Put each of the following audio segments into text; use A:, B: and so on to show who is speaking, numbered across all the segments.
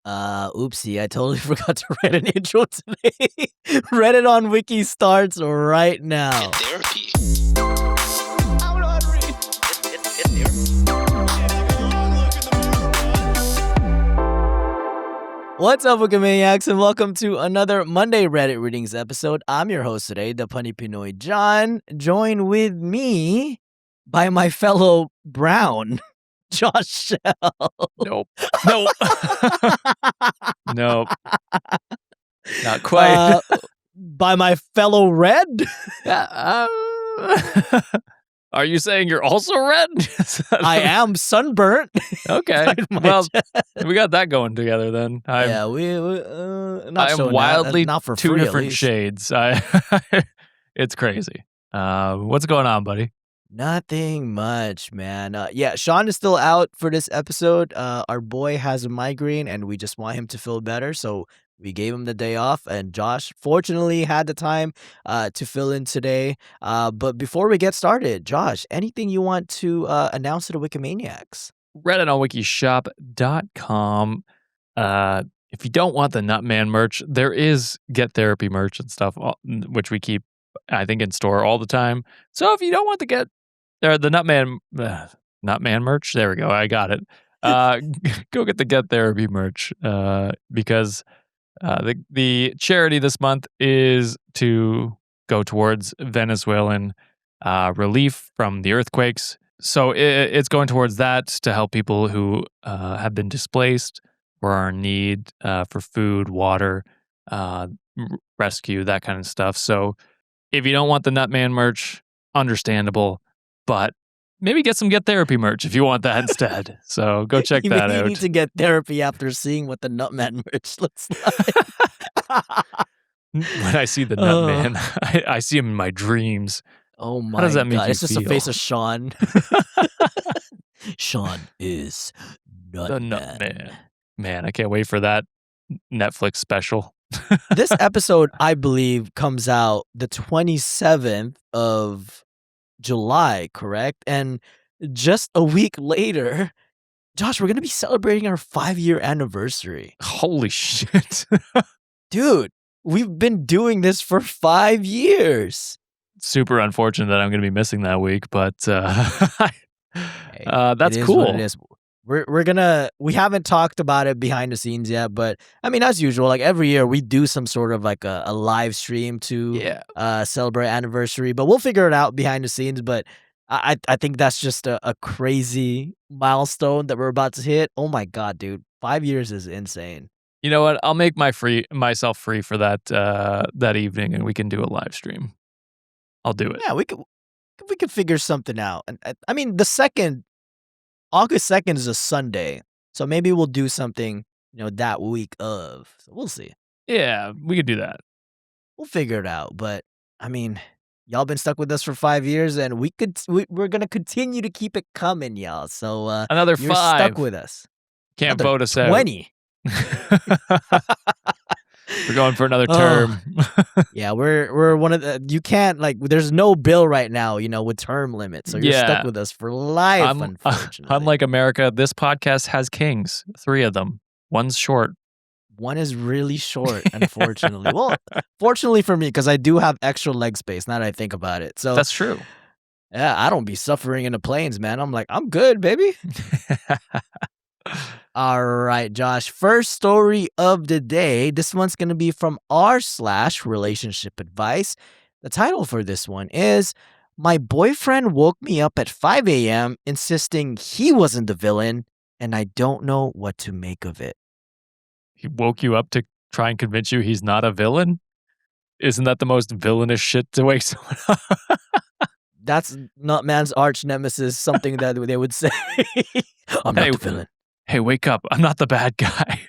A: Oopsie, I totally forgot to write an intro today. Reddit on Wiki starts right now.
B: Get therapy.
A: I don't know how to read. What's up, Wikimaniacs, and welcome to another Monday Reddit Readings episode. I'm your host today, the Punny Pinoy John, joined with me by my fellow Brown, Josh Shell.
C: Nope. Nope. Not quite.
A: By my fellow Red.
C: Are you saying you're also red?
A: I am sunburnt.
C: Okay. Well, we got that going together then.
A: I
C: am wildly
A: not for
C: two
A: free,
C: different shades. It's crazy. What's going on, buddy?
A: Nothing much, man. Sean is still out for this episode. Our boy has a migraine, and we just want him to feel better, so we gave him the day off, and Josh fortunately had the time to fill in today. But before we get started, Josh, anything you want to announce to the Wikimaniacs?
C: Reddit on wikishop.com. If you don't want the Nutman merch, there is Get Therapy merch and stuff, which we keep, I think, in store all the time. So if you don't want to get the Nutman merch, there we go, I got it. Go get the Get Therapy merch because the charity this month is to go towards Venezuelan relief from the earthquakes. So it's going towards that to help people who have been displaced or are in need for food, water, rescue, that kind of stuff. So if you don't want the Nutman merch, understandable, but maybe get some Get Therapy merch if you want that instead. So go check that out.
A: You need to get therapy after seeing what the Nutman merch looks like.
C: When I see the Nutman, I see him in my dreams.
A: Oh my God.
C: How does that make you
A: It's just
C: feel?
A: the face of Sean. Sean is Nutman.
C: The Nutman. Man, I can't wait for that Netflix special.
A: This episode, I believe, comes out the 27th of July, correct? And just a week later, Josh, we're going to be celebrating our 5-year anniversary.
C: Holy shit.
A: Dude, we've been doing this for 5 years.
C: Super unfortunate that I'm going to be missing that week, but that's
A: It
C: cool.
A: What it is. We haven't talked about it behind the scenes yet, but I mean, as usual, like every year we do some sort of like a live stream to celebrate anniversary, but we'll figure it out behind the scenes. But I think that's just a crazy milestone that we're about to hit. Oh my God, dude. 5 years is insane.
C: You know what? I'll make myself free for that evening, and we can do a live stream. I'll do it.
A: Yeah, we could figure something out. And I mean, August 2nd is a Sunday, so maybe we'll do something, that week of. So we'll see.
C: Yeah, we could do that.
A: We'll figure it out. But I mean, y'all been stuck with us for 5 years, and we're gonna continue to keep it coming, y'all. So
C: another
A: you're
C: 5.
A: stuck with us.
C: Can't
A: Another
C: vote us out.
A: 20.
C: We're going for another term.
A: Yeah, we're one of the. You can't there's no bill right now, with term limits, so you're stuck with us for life. Unfortunately,
C: unlike America, this podcast has kings. 3 of them. One's short.
A: One is really short, unfortunately. Well, fortunately for me, because I do have extra leg space. Now that I think about it, so
C: that's true.
A: Yeah, I don't be suffering in the planes, man. I'm like, I'm good, baby. All right, Josh. First story of the day. This one's going to be from r/relationship advice. The title for this one is, "My boyfriend woke me up at 5 a.m. insisting he wasn't the villain, and I don't know what to make of it."
C: He woke you up to try and convince you he's not a villain? Isn't that the most villainous shit to wake someone up?
A: That's Nutman's arch nemesis, something that they would say. I'm not the villain.
C: Hey, wake up. I'm not the bad guy.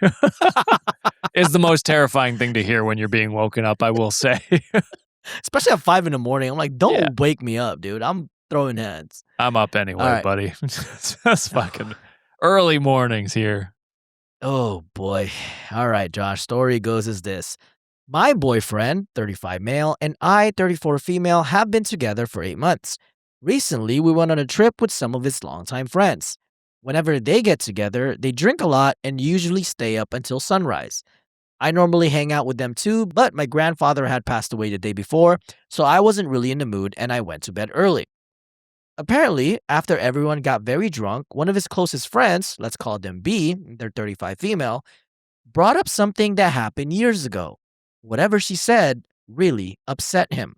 C: It's the most terrifying thing to hear when you're being woken up, I will say.
A: Especially at 5 a.m. I'm like, don't wake me up, dude. I'm throwing hands.
C: I'm up anyway, buddy. It's fucking early mornings here.
A: Oh, boy. All right, Josh. Story goes as this. My boyfriend, 35 male, and I, 34 female, have been together for 8 months. Recently, we went on a trip with some of his longtime friends. Whenever they get together, they drink a lot and usually stay up until sunrise. I normally hang out with them too, but my grandfather had passed away the day before, so I wasn't really in the mood and I went to bed early. Apparently, after everyone got very drunk, one of his closest friends, let's call them B, they're 35 female, brought up something that happened years ago. Whatever she said really upset him.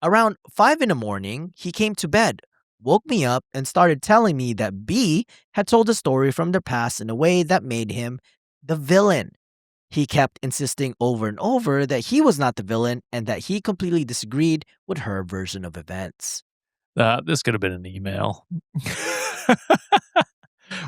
A: Around 5 in the morning, he came to bed, woke me up, and started telling me that B had told a story from their past in a way that made him the villain. He kept insisting over and over that he was not the villain and that he completely disagreed with her version of events.
C: This could have been an email.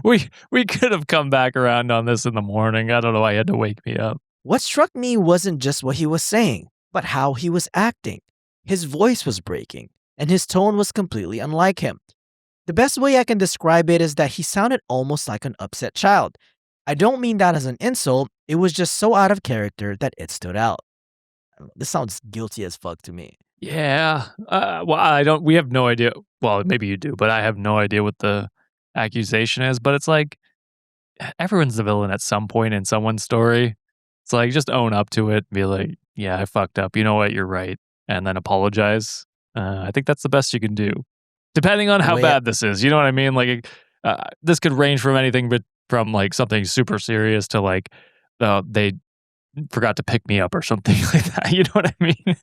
C: we could have come back around on this in the morning. I don't know why you had to wake me up.
A: What struck me wasn't just what he was saying, but how he was acting. His voice was breaking, and his tone was completely unlike him. The best way I can describe it is that he sounded almost like an upset child. I don't mean that as an insult, it was just so out of character that it stood out. This sounds guilty as fuck to me.
C: Yeah. We have no idea. Well, maybe you do, but I have no idea what the accusation is. But it's like, everyone's the villain at some point in someone's story. It's like, just own up to it. Be like, yeah, I fucked up. You know what? You're right. And then apologize. I think that's the best you can do. Depending on how bad this is. You know what I mean? Like, this could range from anything but from like something super serious to like, they forgot to pick me up or something like that. You know what I mean?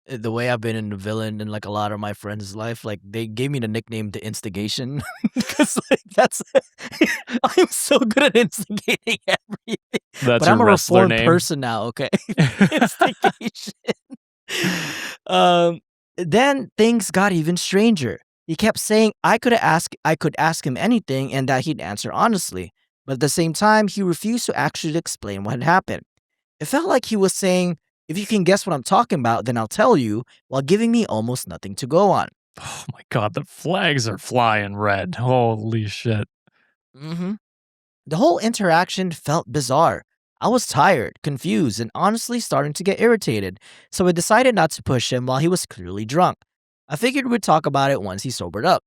A: The way I've been in the villain in like a lot of my friends' life, like they gave me the nickname the instigation because like that's I'm so good at instigating everything.
C: That's
A: But I'm a
C: wrestler
A: reformed
C: name.
A: person now, okay? Instigation. um then things got even stranger. He kept saying I could ask him anything and that he'd answer honestly. But at the same time, he refused to actually explain what had happened. It felt like he was saying, if you can guess what I'm talking about, then I'll tell you, while giving me almost nothing to go on.
C: Oh my God, the flags are flying red. Holy shit.
A: hmm The whole interaction felt bizarre. I was tired, confused, and honestly starting to get irritated, so I decided not to push him while he was clearly drunk. I figured we'd talk about it once he sobered up.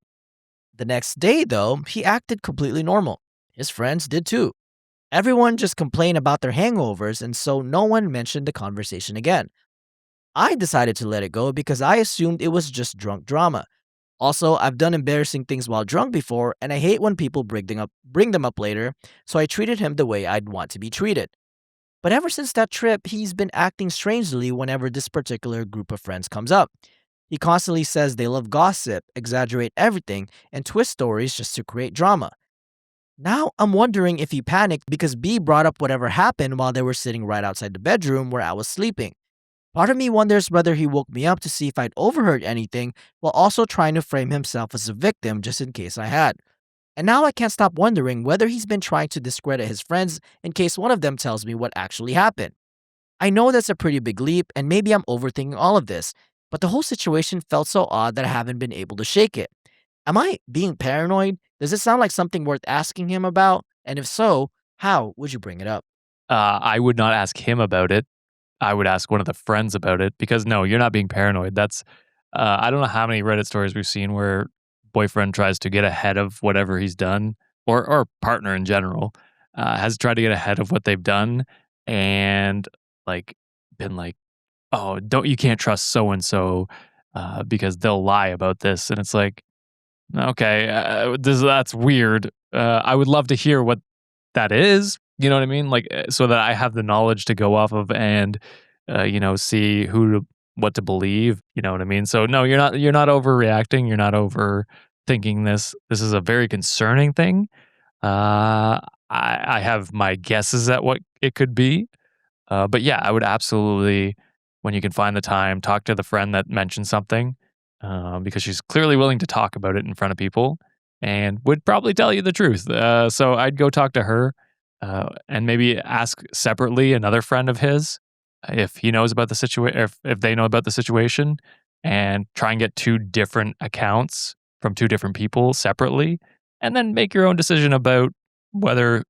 A: The next day, though, he acted completely normal. His friends did too. Everyone just complained about their hangovers, and so no one mentioned the conversation again. I decided to let it go because I assumed it was just drunk drama. Also, I've done embarrassing things while drunk before, and I hate when people bring them up later, so I treated him the way I'd want to be treated. But ever since that trip, he's been acting strangely whenever this particular group of friends comes up. He constantly says they love gossip, exaggerate everything, and twist stories just to create drama. Now, I'm wondering if he panicked because B brought up whatever happened while they were sitting right outside the bedroom where I was sleeping. Part of me wonders whether he woke me up to see if I'd overheard anything while also trying to frame himself as a victim just in case I had. And now I can't stop wondering whether he's been trying to discredit his friends in case one of them tells me what actually happened. I know that's a pretty big leap, and maybe I'm overthinking all of this, but the whole situation felt so odd that I haven't been able to shake it. Am I being paranoid? Does it sound like something worth asking him about? And if so, how would you bring it up?
C: I would not ask him about it. I would ask one of the friends about it because no, you're not being paranoid. That's I don't know how many Reddit stories we've seen where boyfriend tries to get ahead of whatever he's done, or partner in general has tried to get ahead of what they've done, and like been like, oh, don't you can't trust so and so because they'll lie about this, and it's like, okay, that's weird. I would love to hear what that is. You know what I mean? Like, so that I have the knowledge to go off of and, see what to believe. You know what I mean? So no, you're not overreacting. You're not overthinking this. This is a very concerning thing. I have my guesses at what it could be. But yeah, I would absolutely, when you can find the time, talk to the friend that mentioned something, because she's clearly willing to talk about it in front of people and would probably tell you the truth. So I'd go talk to her, and maybe ask separately another friend of his if he knows about the situation, if they know about the situation, and try and get two different accounts from two different people separately, and then make your own decision about whether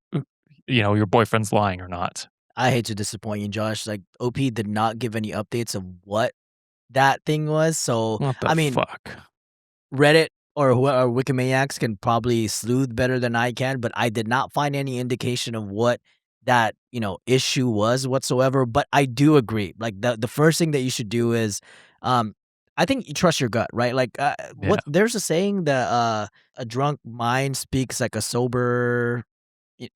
C: your boyfriend's lying or not.
A: I hate to disappoint you, Josh. Like, OP did not give any updates of what that thing was. So,
C: What the
A: I mean,
C: fuck?
A: Reddit or Wikimaniacs can probably sleuth better than I can, but I did not find any indication of what that, issue was whatsoever. But I do agree. Like the first thing that you should do is, um, I think you trust your gut, right? Like,
C: Yeah.
A: what there's a saying that a drunk mind speaks like a sober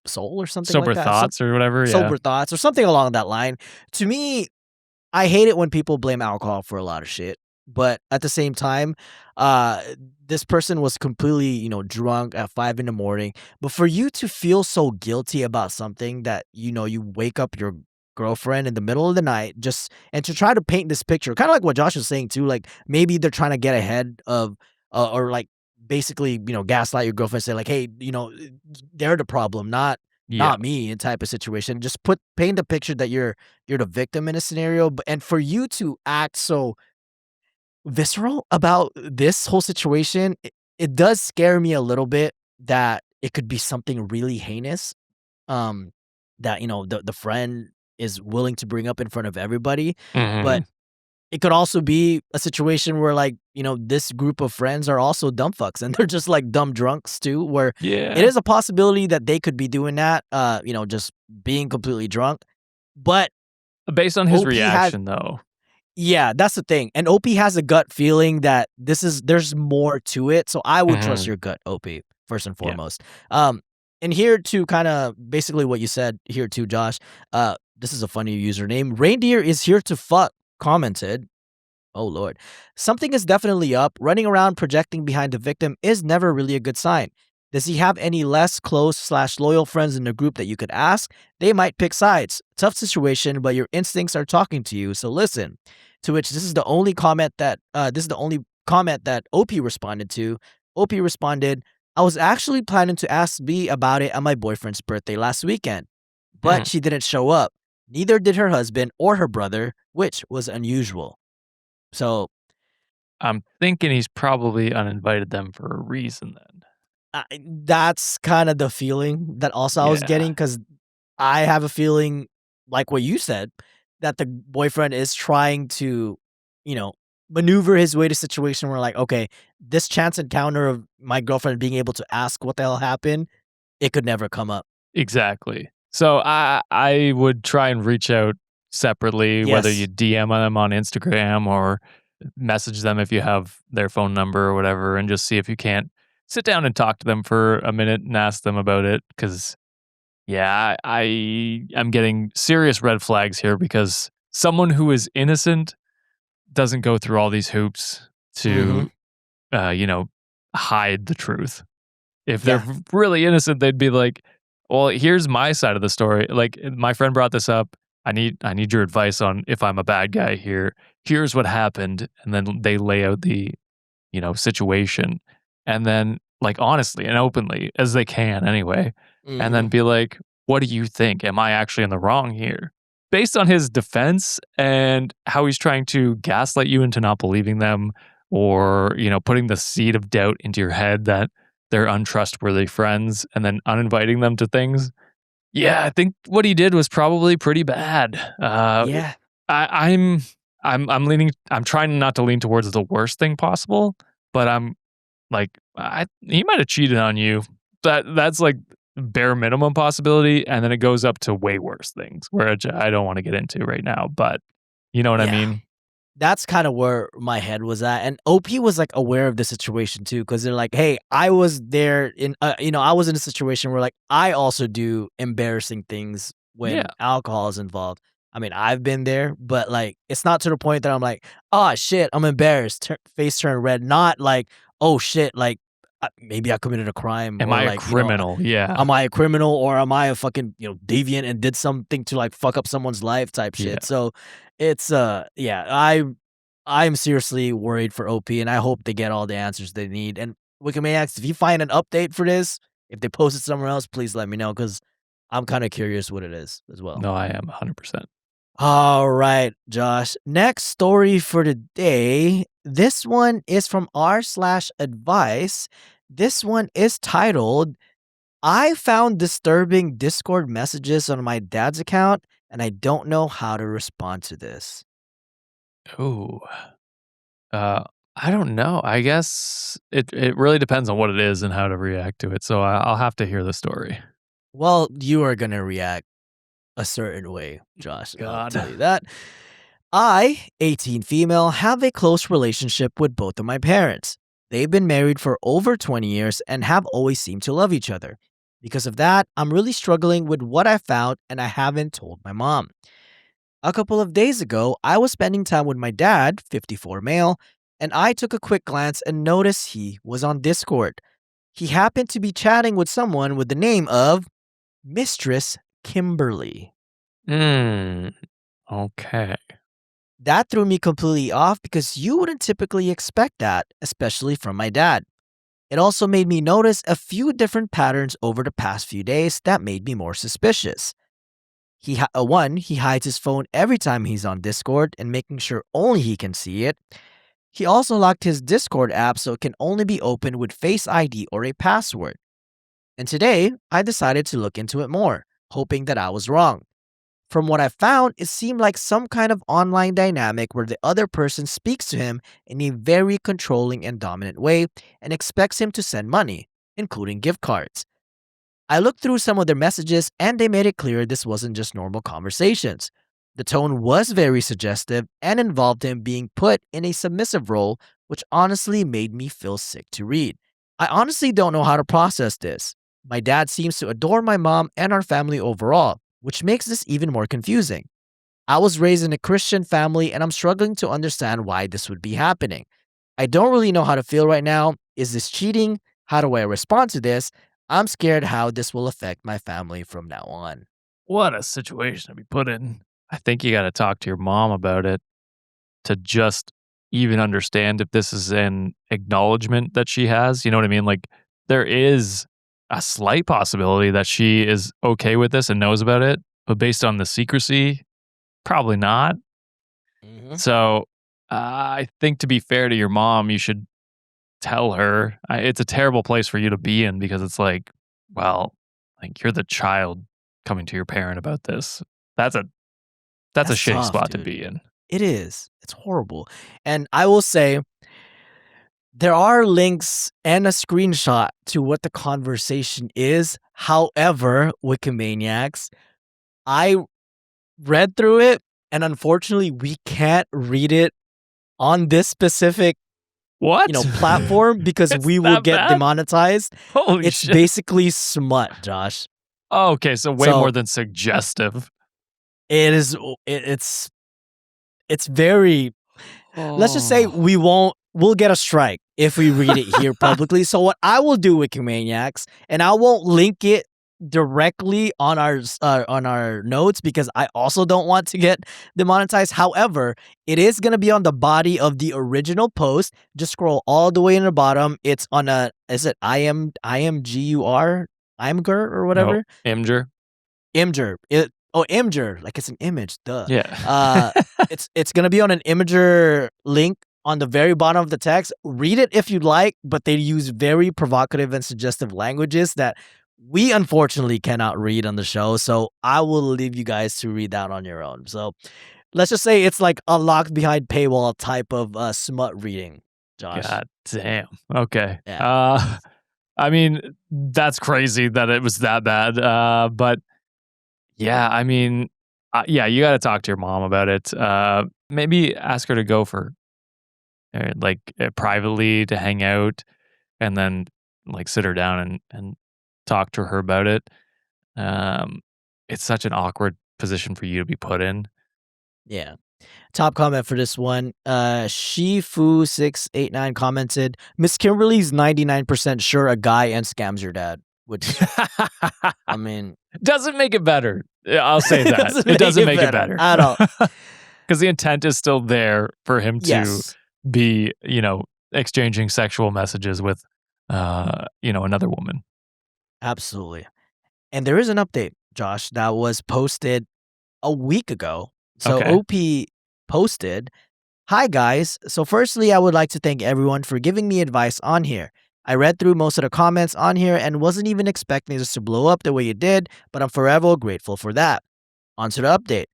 A: soul or something like
C: Sober
A: that.
C: thoughts or whatever. Yeah.
A: Sober thoughts or something along that line. To me, I hate it when people blame alcohol for a lot of shit, but at the same time, uh, this person was completely, drunk at 5 in the morning. But for you to feel so guilty about something that, you wake up your girlfriend in the middle of the night and to try to paint this picture, kind of like what Josh was saying too, like maybe they're trying to get ahead of, or like basically, gaslight your girlfriend, say like, hey, they're the problem,
C: Yeah.
A: not me, and type of situation. Just paint the picture that you're the victim in a scenario, and for you to act so visceral about this whole situation, it does scare me a little bit that it could be something really heinous, um, that, the friend is willing to bring up in front of everybody, but
C: Hmm.
A: it could also be a situation where, like, this group of friends are also dumb fucks and they're just like dumb drunks too, where it
C: Yeah.
A: is a possibility that they could be doing that, just being completely drunk. But
C: Based on his
A: OP has,
C: reaction, though.
A: yeah, that's the thing. And OP has a gut feeling that there's more to it. So I would trust
C: Hmm.
A: your gut, OP, first and
C: Yeah.
A: foremost. And here to kind of basically what you said here too, Josh. This is a funny username. Reindeer is here to fuck commented. Oh Lord. Something is definitely up. Running around projecting behind the victim is never really a good sign. Does he have any less close/loyal friends in the group that you could ask? They might pick sides. Tough situation, but your instincts are talking to you, so listen. To which this is the only comment that OP responded to. OP responded, I was actually planning to ask B about it on my boyfriend's birthday last weekend,
C: Hmm.
A: but she didn't show up. Neither did her husband or her brother, which was unusual. So
C: I'm thinking he's probably uninvited them for a reason then.
A: that's kind of the feeling that also I was
C: Yeah.
A: getting, because I have a feeling, like what you said, that the boyfriend is trying to, you know, maneuver his way to situation where, like, okay, this chance encounter of my girlfriend being able to ask what the hell happened, it could never come up.
C: Exactly. So I would try and reach out separately, whether you
A: Yes.
C: DM them on Instagram or message them if you have their phone number or whatever, and just see if you can't sit down and talk to them for a minute and ask them about it. Because yeah, I am getting serious red flags here because someone who is innocent doesn't go through all these hoops
A: Mhm.
C: to you know, hide the truth. If they're
A: Yeah.
C: really innocent, they'd be like, "Well, here's my side of the story. Like, my friend brought this up. I need your advice on if I'm a bad guy here. Here's what happened." And then they lay out the, situation. And then, like, honestly and openly as they can anyway. And then
A: Mhm.
C: be like, "What do you think? Am I actually in the wrong here?" Based on his defense and how he's trying to gaslight you into not believing them, or, putting the seed of doubt into your head that they're untrustworthy friends and then uninviting them to things. Yeah, I think what he did was probably pretty bad.
A: Yeah.
C: I, I'm I'm leaning. I'm trying not to lean towards the worst thing possible, but I'm like, he might have cheated on you. That's like bare minimum possibility, and then it goes up to way worse things, which I don't want to get into right now. But you know what I
A: Yeah.
C: mean?
A: That's kinda where my head was at, and OP was, like, aware of the situation too, because 'cause they're like, "Hey, I was there I was in a situation where, like, I also do embarrassing things
C: Yeah,
A: when alcohol is involved." I mean, I've been there, but, like, it's not to the point that I'm like, "Oh, shit, I'm embarrassed," face turned red, not like, "Oh, shit, like, maybe I committed a crime,"
C: am
A: or,
C: I a
A: like,
C: criminal? Yeah,
A: am I a criminal, or am I a fucking, deviant and did something to, like, fuck up someone's life type
C: yeah.
A: shit. So, it's, yeah, I'm seriously worried for OP, and I hope they get all the answers they need. And Wikimaniacs, if you find an update for this, if they post it somewhere else, please let me know, because I'm kinda curious what it is as well.
C: No, I am 100%.
A: All right, Josh. Next story for today. This one is from r/advice. This one is titled, I found disturbing Discord messages on my dad's account, and I don't know how to respond to this.
C: Ooh. I don't know. I guess it really depends on what it is and how to react to it. So I'll have to hear the story.
A: Well, you are gonna react a certain way, Josh. I'll
C: God.
A: tell you that. I, 18 female, have a close relationship with both of my parents. They've been married for over 20 years and have always seemed to love each other. Because of that, I'm really struggling with what I found and I haven't told my mom. A couple of days ago, I was spending time with my dad, 54 male, and I took a quick glance and noticed he was on Discord. He happened to be chatting with someone with the name of Mistress Kimberly.
C: Hmm. Okay.
A: That threw me completely off because you wouldn't typically expect that, especially from my dad. It also made me notice a few different patterns over the past few days that made me more suspicious. One, he hides his phone every time he's on Discord and making sure only he can see it. He also locked his Discord app so it can only be opened with Face ID or a password. And today, I decided to look into it more, hoping that I was wrong. From what I found, it seemed like some kind of online dynamic where the other person speaks to him in a very controlling and dominant way and expects him to send money, including gift cards. I looked through some of their messages and they made it clear this wasn't just normal conversations. The tone was very suggestive and involved him being put in a submissive role, which honestly made me feel sick to read. I honestly don't know how to process this. My dad seems to adore my mom and our family overall, which makes this even more confusing. I was raised in a Christian family and I'm struggling to understand why this would be happening. I don't really know how to feel right now. Is this cheating? How do I respond to this? I'm scared how this will affect my family from now on.
C: What a situation to be put in. I think you got to talk to your mom about it to just even understand if this is an acknowledgement that she has. You know what I mean? Like, there is a slight possibility that she is okay with this and knows about it, but based on the secrecy, probably not.
A: Mhm.
C: So I think to be fair to your mom, you should tell her. It's a terrible place for you to be in because it's like, well, like you're the child coming to your parent about this. That's a that's a
A: That's
C: shitty
A: tough,
C: spot to
A: dude.
C: be in.
A: It is. It's horrible. And I will say, there are links and a screenshot to what the conversation is. However, Wikimaniacs, I read through it, and unfortunately, we can't read it on this specific,
C: What?
A: platform because
C: It's
A: we will
C: that
A: get
C: bad?
A: demonetized.
C: Holy
A: It's
C: shit.
A: basically smut, Josh.
C: Oh, okay, so way
A: So
C: more than suggestive.
A: it is. It's very. Let's just say
C: Oh.
A: we'll get a strike if we read it here publicly. So what I will do, Wikimaniacs, and I won't link it directly on our notes because I also don't want to get demonetized. However, it is gonna be on the body of the original post. Just scroll all the way in the bottom. It's on is it IMGUR Imgur or
C: No,
A: whatever?
C: Imgur.
A: Imgur. Imgur, like it's an image, duh.
C: Yeah.
A: It's gonna be on an Imgur link on the very bottom of the text. Read it if you'd like, but they use very provocative and suggestive languages that we unfortunately cannot read on the show. So I will leave you guys to read that on your own. So let's just say it's like a locked behind paywall type of smut reading, Josh.
C: God damn. Okay.
A: Yeah.
C: I mean, that's crazy that it was that bad. But yeah, I mean, yeah, you got to talk to your mom about it. Maybe ask her to go for privately to hang out, and then like sit her down and talk to her about it. Um, it's such an awkward position for you to be put in.
A: Yeah. Top comment for this one. Shifu689 commented, Miss Kimberly's 99% sure a guy and scams your dad. Which, I mean,
C: Doesn't make it better. I'll say that.
A: doesn't
C: It doesn't make it
A: better
C: better
A: at all.
C: because the intent is still there for him to
A: Yes,
C: be, exchanging sexual messages with, another woman.
A: absolutely. And there is an update, Josh, that was posted a week ago. So
C: Okay.
A: OP posted, Hi guys. So firstly, I would like to thank everyone for giving me advice on here. I read through most of the comments on here and wasn't even expecting this to blow up the way it did, but I'm forever grateful for that. On to the update.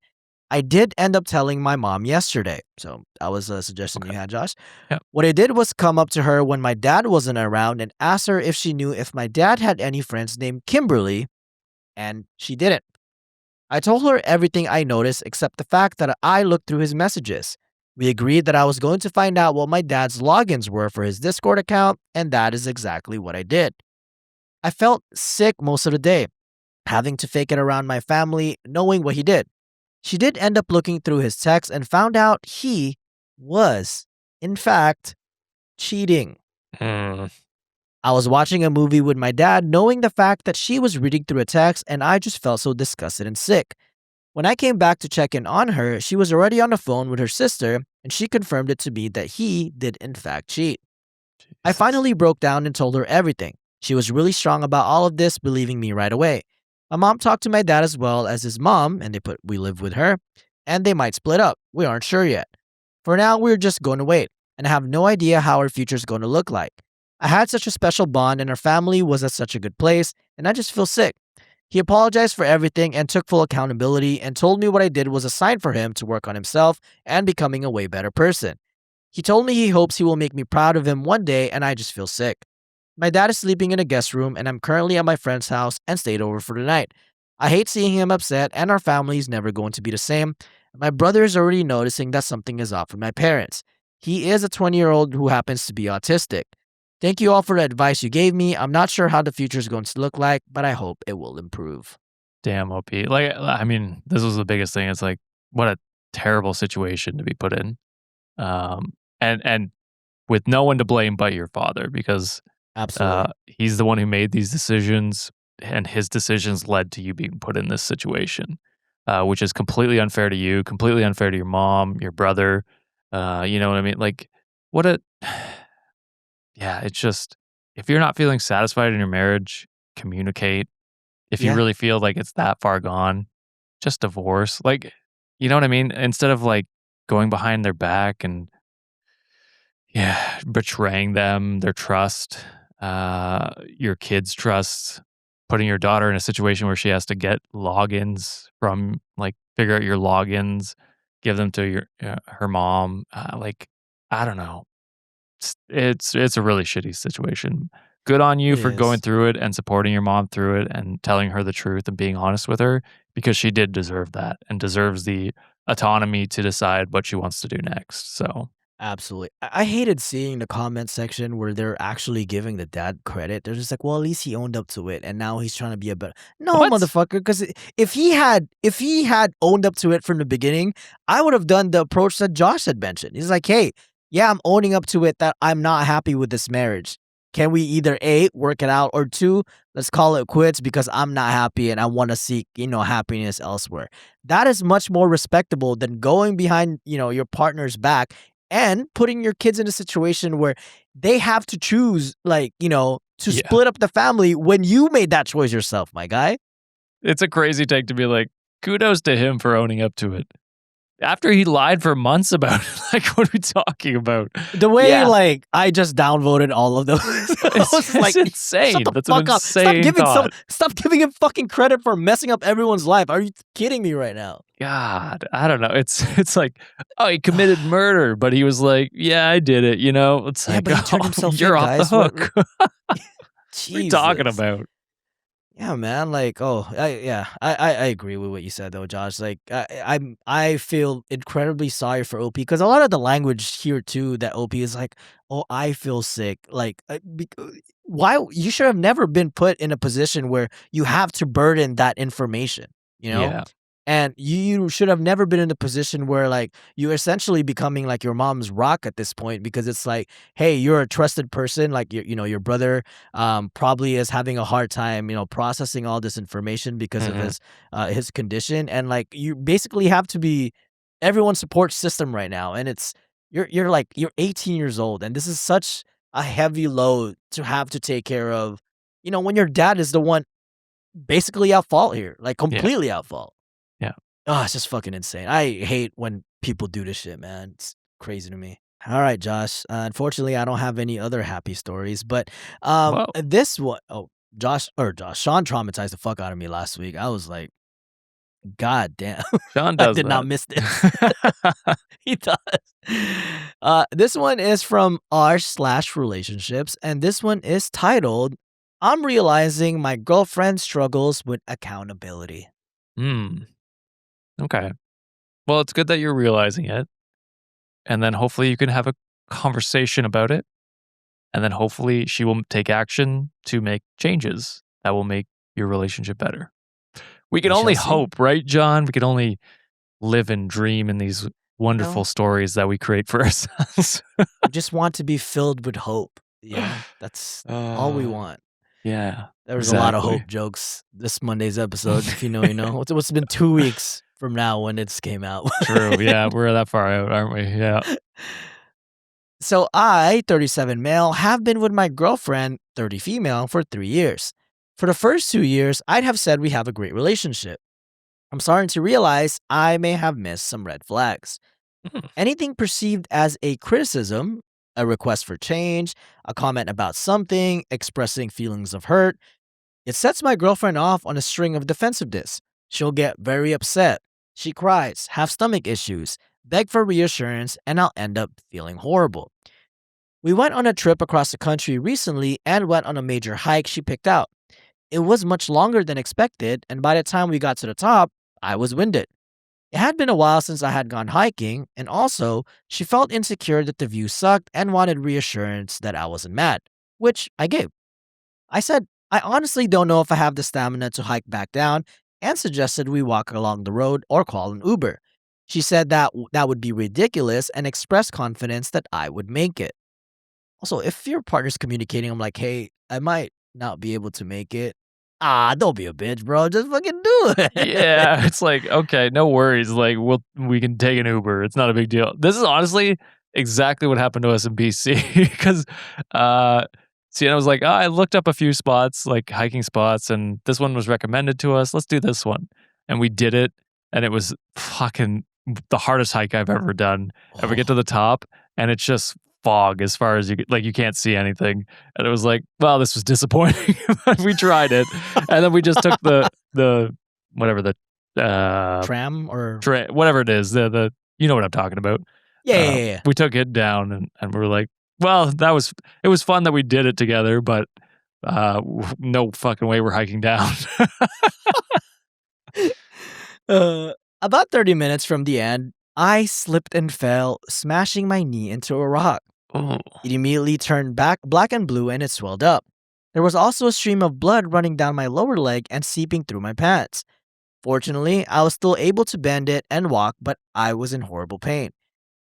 A: I did end up telling my mom yesterday. So that was a suggestion you had, Josh.
C: Yep.
A: What I did was come up to her when my dad wasn't around and ask her if she knew if my dad had any friends named Kimberly, and she didn't. I told her everything I noticed except the fact that I looked through his messages. We agreed that I was going to find out what my dad's logins were for his Discord account, and that is exactly what I did. I felt sick most of the day, having to fake it around my family, knowing what he did. She did end up looking through his texts and found out he was, in fact, cheating. I was watching a movie with my dad, knowing the fact that she was reading through a text, and I just felt so disgusted and sick. When I came back to check in on her, she was already on the phone with her sister, and she confirmed it to me that he did, in fact, cheat. I finally broke down and told her everything. She was really strong about all of this, believing me right away. My mom talked to my dad as well as his mom, and we live with her, and they might split up. We aren't sure yet. For now, we're just going to wait, and I have no idea how our future is going to look like. I had such a special bond, and our family was at such a good place, and I just feel sick. He apologized for everything and took full accountability and told me what I did was a sign for him to work on himself and becoming a way better person. He told me he hopes he will make me proud of him one day, and I just feel sick. My dad is sleeping in a guest room, and I'm currently at my friend's house and stayed over for the night. I hate seeing him upset, and our family is never going to be the same. My brother is already noticing that something is off with my parents. He is a 20-year-old who happens to be autistic. Thank you all for the advice you gave me. I'm not sure how the future is going to look like, but I hope it will improve.
C: Damn, OP. Like, I mean, this was the biggest thing. It's like, what a terrible situation to be put in. And with no one to blame but your father, because
A: Absolutely.
C: he's the one who made these decisions, and his decisions led to you being put in this situation, which is completely unfair to you, completely unfair to your mom, your brother. You know what I mean? Like, what a yeah. It's just, if you're not feeling satisfied in your marriage, communicate. If you
A: Yeah.
C: really feel like it's that far gone, just divorce. Like, you know what I mean? Instead of like going behind their back and betraying them, their trust, your kids' trust, putting your daughter in a situation where she has to get logins from, like, figure out your logins, give them to your her mom. Like, I don't know. It's a really shitty situation. Good on you
A: It
C: for going
A: is.
C: through it and supporting your mom through it and telling her the truth and being honest with her, because she did deserve that and deserves the autonomy to decide what she wants to do next. So,
A: Absolutely. I hated seeing the comment section where they're actually giving the dad credit. They're just like, well, at least he owned up to it, and now he's trying to be a better. No,
C: what?
A: motherfucker. Because if he had owned up to it from the beginning, I would have done the approach that Josh had mentioned. He's like, hey, yeah, I'm owning up to it that I'm not happy with this marriage. Can we either A, work it out, or two, let's call it quits because I'm not happy and I want to seek, happiness elsewhere. That is much more respectable than going behind, your partner's back and putting your kids in a situation where they have to choose, to
C: Yeah.
A: split up the family when you made that choice yourself, my guy.
C: It's a crazy take to be like, kudos to him for owning up to it. After he lied for months about it, like, what are we talking about?
A: The way,
C: Yeah.
A: I just downvoted all of those.
C: It's insane.
A: Shut the
C: That's
A: fuck
C: an
A: up.
C: insane thought.
A: Stop giving him fucking credit for messing up everyone's life. Are you kidding me right now?
C: God, I don't know. It's like, oh, he committed murder, but he was like, yeah, I did it. You know, it's
A: Yeah,
C: like,
A: but he turned
C: oh,
A: himself
C: you're
A: in,
C: off the
A: guys. What?
C: hook. What are you talking
A: Jesus.
C: about?
A: Yeah, man. I agree with what you said though, Josh. Like, I feel incredibly sorry for OP because a lot of the language here too that OP is like, oh, I feel sick. Like, why you should have never been put in a position where you have to burden that information. You know,
C: Yeah.
A: and you should have never been in a position where like you're essentially becoming like your mom's rock at this point because it's like, hey, you're a trusted person, like your brother probably is having a hard time, processing all this information because of
C: Hmm.
A: his condition, and like you basically have to be everyone's support system right now, and you're 18 years old, and this is such a heavy load to have to take care of, when your dad is the one basically at fault here, like
C: Yeah.
A: completely at fault.
C: Yeah.
A: Oh, it's just fucking insane. I hate when people do this shit, man. It's crazy to me. All right, Josh. Unfortunately, I don't have any other happy stories, but
C: Whoa.
A: this one, Sean traumatized the fuck out of me last week. I was like, God damn.
C: Sean
A: I
C: does
A: did not
C: that.
A: miss this. He does. This one is from r/relationships, and this one is titled, I'm realizing my girlfriend struggles with accountability.
C: Okay. Well, it's good that you're realizing it. And then hopefully you can have a conversation about it. And then hopefully she will take action to make changes that will make your relationship better. We can
A: We shall
C: only
A: see.
C: hope, right, John? We can only live and dream in these wonderful
A: No.
C: stories that we create for ourselves.
A: We just want to be filled with hope. That's all we want.
C: Yeah,
A: There was a lot of
C: exactly.
A: hope jokes this Monday's episode. If you know, you know. What's been 2 weeks from now when it's came out.
C: True. Yeah, we're that far out, aren't we? Yeah.
A: So I, 37 male, have been with my girlfriend, 30 female, for 3 years. For the first 2 years, I'd have said we have a great relationship. I'm starting to realize I may have missed some red flags.
C: Hmm.
A: Anything perceived as a criticism, a request for change, a comment about something, expressing feelings of hurt, it sets my girlfriend off on a string of defensiveness. She'll get very upset. She cries, have stomach issues, beg for reassurance, and I'll end up feeling horrible. We went on a trip across the country recently and went on a major hike she picked out. It was much longer than expected, and by the time we got to the top, I was winded. It had been a while since I had gone hiking, and also, she felt insecure that the view sucked and wanted reassurance that I wasn't mad, which I gave. I said, I honestly don't know if I have the stamina to hike back down, and suggested we walk along the road or call an Uber. She said that that would be ridiculous and expressed confidence that I would make it. Also, if your partner's communicating, I'm like, hey, I might not be able to make it. Don't be a bitch, bro. Just fucking do it.
C: Yeah, it's like, okay, no worries. Like, we can take an Uber. It's not a big deal. This is honestly exactly what happened to us in BC because Sienna was like, I looked up a few spots, like hiking spots, and this one was recommended to us. Let's do this one. And we did it, and it was fucking the hardest hike I've ever done. And we get to the top, and it's just fog as far as you can't see anything. And it was like, well, this was disappointing, but we tried it. And then we just took the whatever the
A: Tram or
C: whatever it is, the you know what I'm talking about.
A: yeah.
C: We took it down and we were like, well, it was fun that we did it together, but no fucking way we're hiking down.
A: About 30 minutes from the end, I slipped and fell, smashing my knee into a rock.
C: Oh.
A: It immediately turned back black and blue and it swelled up. There was also a stream of blood running down my lower leg and seeping through my pants. Fortunately, I was still able to bend it and walk, but I was in horrible pain.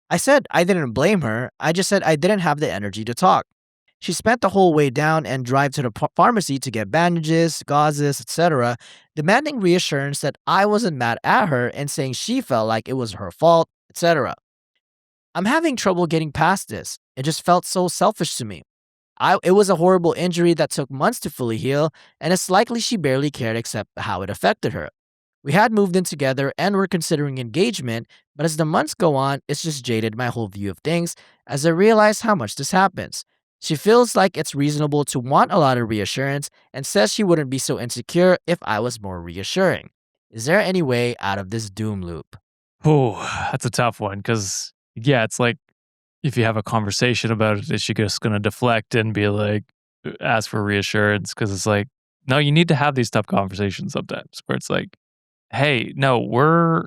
A: I said I didn't blame her, I just said I didn't have the energy to talk. She spent the whole way down and drive to the pharmacy to get bandages, gauzes, etc., demanding reassurance that I wasn't mad at her and saying she felt like it was her fault, etc. I'm having trouble getting past this. It just felt so selfish to me. It was a horrible injury that took months to fully heal, and it's likely she barely cared except how it affected her. We had moved in together and were considering engagement, but as the months go on, it's just jaded my whole view of things as I realize how much this happens. She feels like it's reasonable to want a lot of reassurance and says she wouldn't be so insecure if I was more reassuring. Is there any way out of this doom loop?
C: Oh, that's a tough one because, yeah, it's like if you have a conversation about it, is she just going to deflect and be like, ask for reassurance? Because it's like, no, you need to have these tough conversations sometimes where it's like, hey, no, we're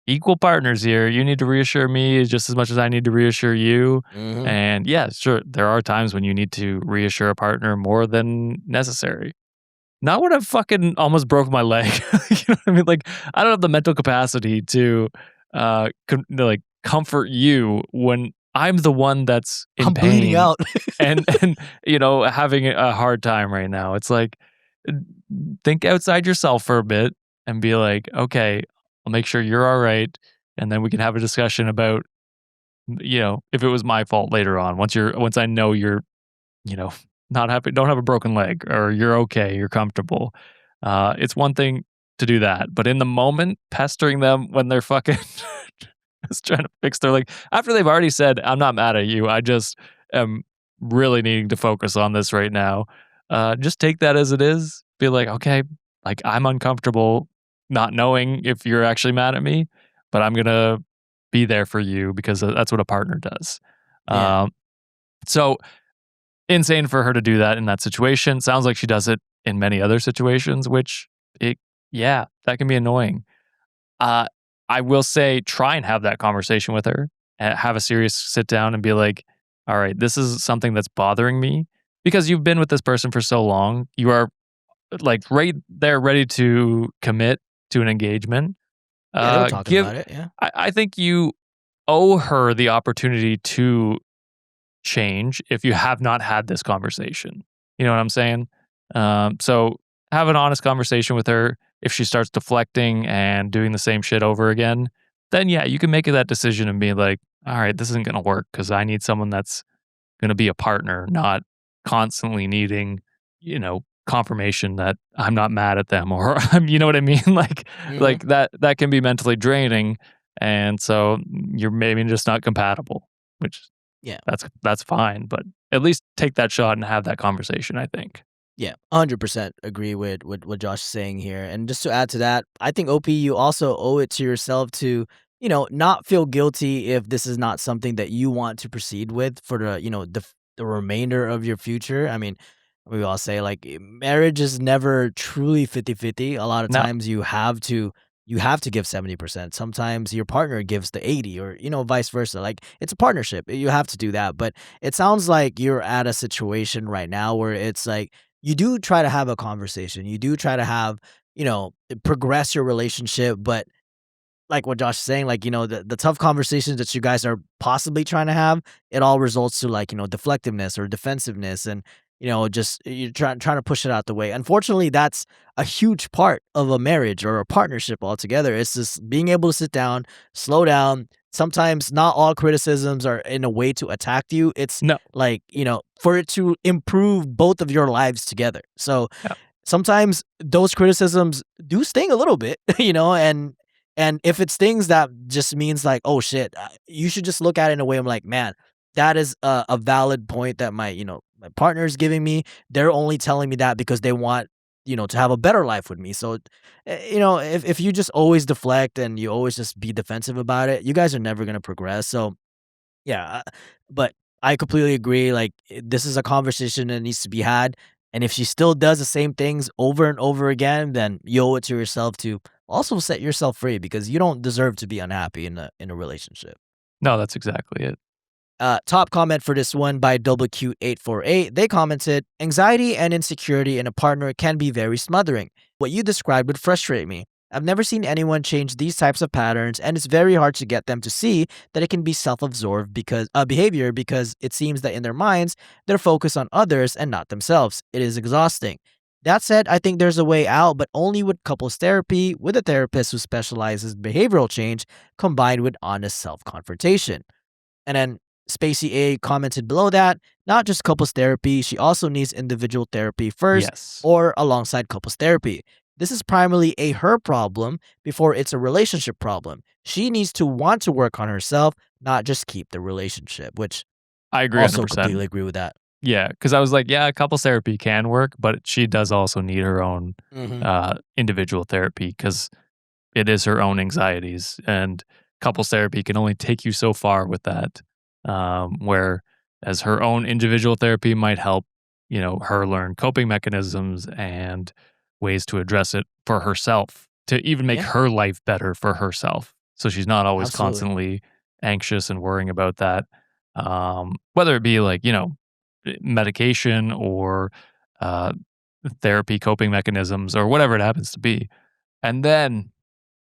C: equal partners here. You need to reassure me just as much as I need to reassure you.
A: Mm-hmm.
C: And yeah, sure, there are times when you need to reassure a partner more than necessary. Not when I fucking almost broke my leg. You know what I mean? Like, I don't have the mental capacity to like comfort you when I'm the one that's in
A: I'm bleeding
C: pain
A: out.
C: and having a hard time right now. It's like, think outside yourself for a bit and be like, okay, I'll make sure you're all right, and then we can have a discussion about if it was my fault later on. Once I know you're not happy, don't have a broken leg, or you're okay, you're comfortable. It's one thing to do that, but in the moment, pestering them when they're fucking just trying to fix their leg after they've already said, "I'm not mad at you. I just am really needing to focus on this right now." Just take that as it is. Be like, okay, like I'm uncomfortable. not knowing if you're actually mad at me, but I'm gonna be there for you because that's what a partner does.
A: Yeah.
C: So insane for her to do that in that situation. Sounds like she does it in many other situations, which yeah, that can be annoying. Uh, I will say, try and have that conversation with her, and have a serious sit down and be like, all right, this is something that's bothering me because you've been with this person for so long. You are like right there, ready to commit to an engagement.
A: Yeah, they were talking
C: Give,
A: about it. Yeah.
C: I think you owe her the opportunity to change if you have not had this conversation. You know what I'm saying? So have an honest conversation with her. If she starts deflecting and doing the same shit over again, then yeah, you can make that decision and be like, all right, this isn't going to work because I need someone that's going to be a partner, not constantly needing, confirmation that I'm not mad at them or you know what I mean?
A: Hmm.
C: Like that can be mentally draining. And so you're maybe just not compatible, which
A: Yeah.
C: that's fine, but at least take that shot and have that conversation, I think.
A: Yeah, 100% agree with what Josh is saying here. And just to add to that, I think OP, you also owe it to yourself to, not feel guilty if this is not something that you want to proceed with for the remainder of your future. I mean, we all say like marriage is never truly 50-50. A lot of
C: No,
A: times you have to give 70%. Sometimes your partner gives the 80 or, vice versa. Like it's a partnership. You have to do that. But it sounds like you're at a situation right now where it's like you do try to have a conversation. You do try to have, progress your relationship, but like what Josh is saying, like, the tough conversations that you guys are possibly trying to have, it all results to like, deflectiveness or defensiveness and, just you're trying to push it out the way. Unfortunately, that's a huge part of a marriage or a partnership altogether. It's just being able to sit down, slow down. Sometimes not all criticisms are in a way to attack you. It's
C: no,
A: like, for it to improve both of your lives together. So
C: yeah,
A: sometimes those criticisms do sting a little bit, and if it's things that just means like, oh shit, you should just look at it in a way. I'm like, man, that is a valid point that my partner is giving me. They're only telling me that because they want to have a better life with me. So, if you just always deflect and you always just be defensive about it, you guys are never gonna progress. So yeah, but I completely agree. Like, this is a conversation that needs to be had. And if she still does the same things over and over again, then you owe it to yourself to also set yourself free because you don't deserve to be unhappy in a relationship.
C: no, that's exactly it.
A: Top comment for this one by WQ848. They commented, anxiety and insecurity in a partner can be very smothering. What you described would frustrate me. I've never seen anyone change these types of patterns, and it's very hard to get them to see that it can be self-absorbed behavior because it seems that in their minds they're focused on others and not themselves. It is exhausting. That said, I think there's a way out, but only with couples therapy, with a therapist who specializes in behavioral change, combined with honest self-confrontation. And then Spacey A commented below that, not just couples therapy, she also needs individual therapy first
C: Yes.
A: or alongside couples therapy. This is primarily a her problem before it's a relationship problem. She needs to want to work on herself, not just keep the relationship, which
C: I agree
A: also
C: 100%.
A: completely agree with that.
C: Yeah, because I was like, yeah, couples therapy can work, but she does also need her own
A: Mhm.
C: individual therapy because it is her own anxieties, and couples therapy can only take you so far with that. Whereas her own individual therapy might help, her learn coping mechanisms and ways to address it for herself to even make
A: Yeah,
C: her life better for herself. So she's not always
A: absolutely.
C: constantly anxious and worrying about that. Whether it be like, medication or uh, therapy coping mechanisms or whatever it happens to be. And then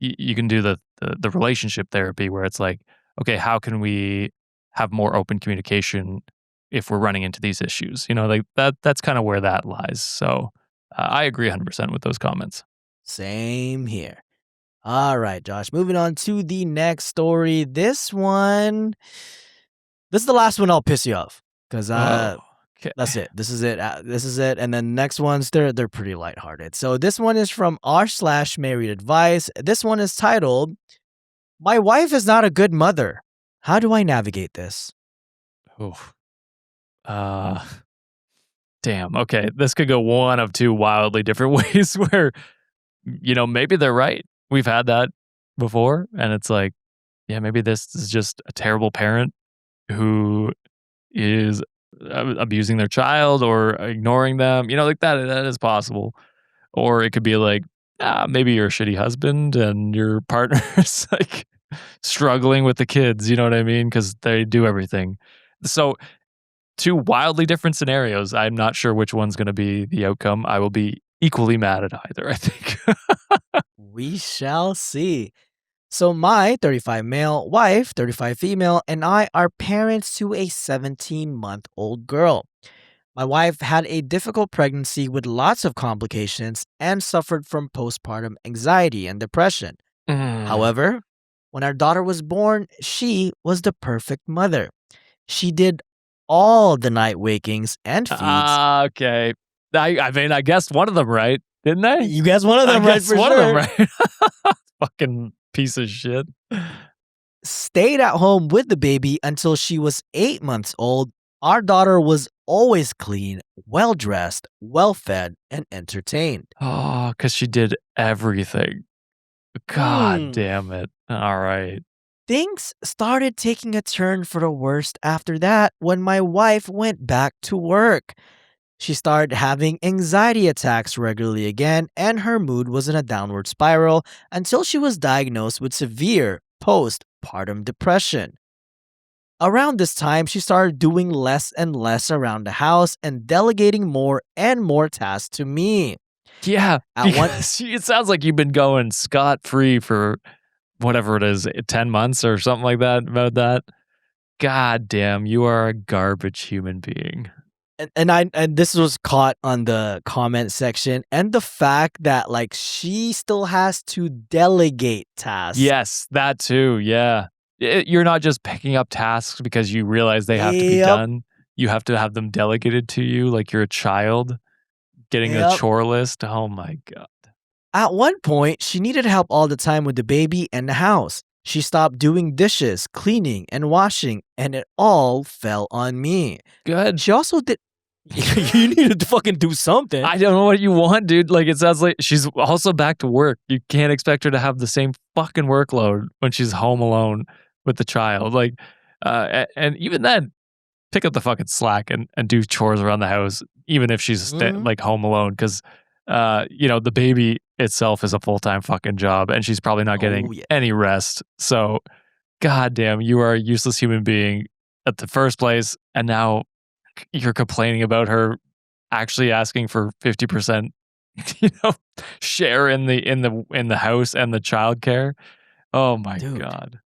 C: you can do the relationship therapy where it's like, okay, how can we have more open communication if we're running into these issues? Like that's kind of where that lies. So I agree 100% with those comments.
A: Same here. All right, Josh. Moving on to the next story. This is the last one I'll piss you off because
C: Oh, okay.
A: that's it. This is it. This is it. And then next ones, they're pretty lighthearted. So this one is from r/married advice. This one is titled, "My wife is not a good mother. How do I navigate this?"
C: Oof. Uh, damn. Okay. This could go one of two wildly different ways where, maybe they're right. we've had that before, and it's like, yeah, maybe this is just a terrible parent who is abusing their child or ignoring them. Like that is possible. Or it could be like, maybe you're a shitty husband and your partner's like struggling with the kids. You know what I mean? Because they do everything. So two wildly different scenarios. I'm not sure which one's going to be the outcome. I will be equally mad at either, I think.
A: We shall see. So my 35 male wife, 35 female, and I are parents to a 17-month-old girl. My wife had a difficult pregnancy with lots of complications and suffered from postpartum anxiety and depression.
C: Mm.
A: However, when our daughter was born, she was the perfect mother. She did all the night wakings and feeds.
C: Okay. I mean, I guessed one of them right, didn't I?
A: You guessed one of them right for
C: one
A: sure.
C: of them right. Fucking piece of shit.
A: Stayed at home with the baby until she was 8 months old. Our daughter was always clean, well dressed, well fed, and entertained.
C: Oh, because she did everything. God damn it. All right.
A: Things started taking a turn for the worst after that when my wife went back to work. She started having anxiety attacks regularly again, and her mood was in a downward spiral until she was diagnosed with severe postpartum depression. Around this time, she started doing less and less around the house and delegating more and more tasks to me.
C: Yeah,
A: At
C: it sounds like you've been going scot-free for whatever it is, 10 months or something like that about that. God damn, you are a garbage human being.
A: and this was caught on the comment section, and the fact that like she still has to delegate tasks.
C: Yes, that too. Yeah. You're not just picking up tasks because you realize they have to be done. You have to have them delegated to you like you're a child getting a chore list. Oh my God.
A: At one point, she needed help all the time with the baby and the house. She stopped doing dishes, cleaning, and washing, and it all fell on me.
C: Good.
A: She also did. You needed to fucking do something.
C: I don't know what you want, dude. Like, it sounds like she's also back to work. You can't expect her to have the same fucking workload when she's home alone with the child. Like, and even then, pick up the fucking slack and do chores around the house, even if she's like home alone. Because, the baby itself is a full-time fucking job and she's probably not getting any rest. So, goddamn, you are a useless human being at the first place. And now you're complaining about her actually asking for 50%, share in the house and the childcare. Oh my God.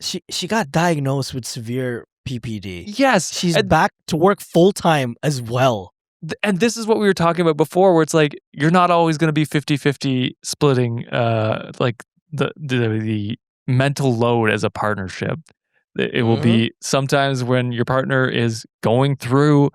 A: She got diagnosed with severe PPD.
C: Yes.
A: She's back to work full time as well.
C: And this is what we were talking about before, where it's like, you're not always going to be 50-50 splitting, like the mental load as a partnership. It will be sometimes when your partner is going through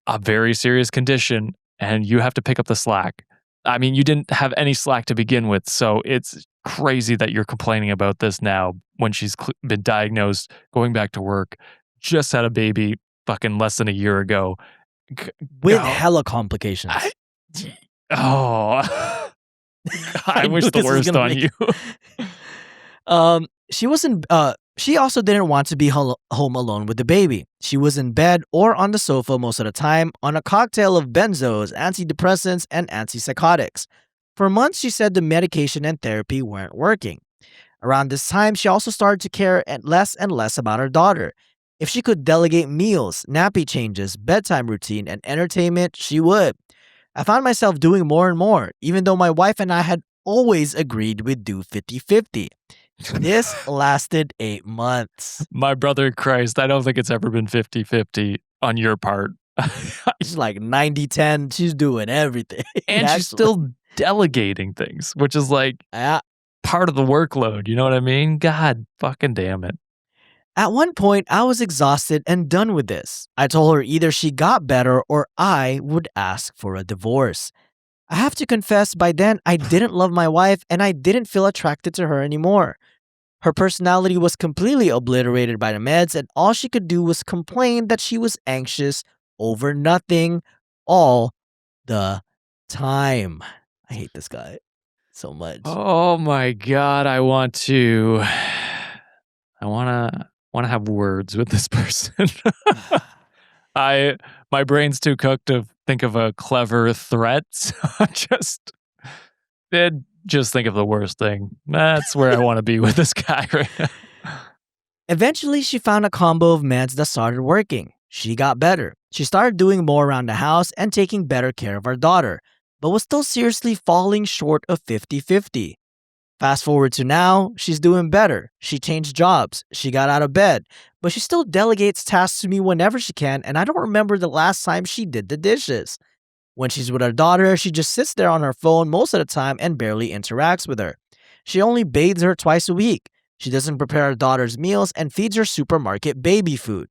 C: a very serious condition and you have to pick up the slack. I mean, you didn't have any slack to begin with, so it's crazy that you're complaining about this now when she's been diagnosed, going back to work, just had a baby fucking less than a year ago.
A: With hella complications.
C: I wish the worst on you.
A: She also didn't want to be home alone with the baby. She was in bed or on the sofa most of the time on a cocktail of benzos, antidepressants, and antipsychotics. For months, she said the medication and therapy weren't working. Around this time, she also started to care less and less about her daughter. If she could delegate meals, nappy changes, bedtime routine, and entertainment, she would. I found myself doing more and more, even though my wife and I had always agreed we'd do 50-50. This lasted 8 months.
C: My brother in Christ, I don't think it's ever been 50-50 on your part.
A: She's like 90-10. She's doing everything.
C: And she's still delegating things, which is like part of the workload. You know what I mean? God fucking damn it.
A: At one point, I was exhausted and done with this. I told her either she got better or I would ask for a divorce. I have to confess, by then, I didn't love my wife and I didn't feel attracted to her anymore. Her personality was completely obliterated by the meds, and all she could do was complain that she was anxious over nothing all the time. I hate this guy. so much.
C: Oh my God. I want to have words with this person. My brain's too cooked to think of a clever threat. So I just think of the worst thing. That's where I want to be with this guy right now.
A: Eventually, she found a combo of meds that started working. She got better. She started doing more around the house and taking better care of our daughter, but was still seriously falling short of 50-50. Fast forward to now, she's doing better. She changed jobs. She got out of bed, but she still delegates tasks to me whenever she can, and I don't remember the last time she did the dishes. When she's with her daughter, she just sits there on her phone most of the time and barely interacts with her. She only bathes her twice a week. She doesn't prepare her daughter's meals and feeds her supermarket baby food.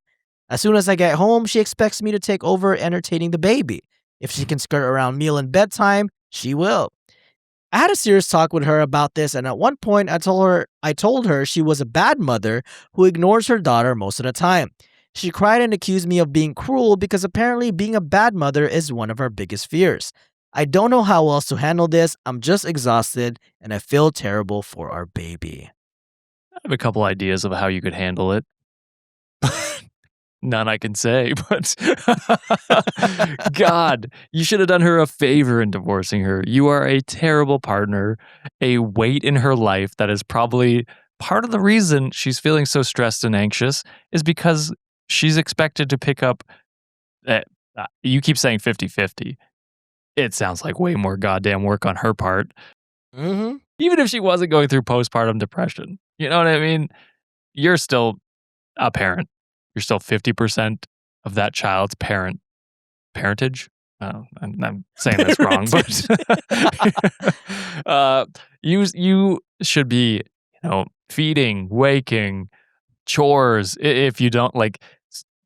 A: As soon as I get home, she expects me to take over entertaining the baby. If she can skirt around meal and bedtime, she will. I had a serious talk with her about this, and at one point I told her she was a bad mother who ignores her daughter most of the time. She cried and accused me of being cruel because apparently being a bad mother is one of her biggest fears. I don't know how else to handle this. I'm just exhausted and I feel terrible for our baby.
C: I have a couple ideas of how you could handle it. None I can say, but God, you should have done her a favor in divorcing her. You are a terrible partner, a weight in her life that is probably part of the reason she's feeling so stressed and anxious is because she's expected to pick up, you keep saying 50-50. It sounds like way more goddamn work on her part.
A: Mm-hmm.
C: Even if she wasn't going through postpartum depression. You know what I mean? You're still a parent. You're still 50% of that child's parentage. I'm saying this wrong, but you should be, feeding, waking, chores. If you don't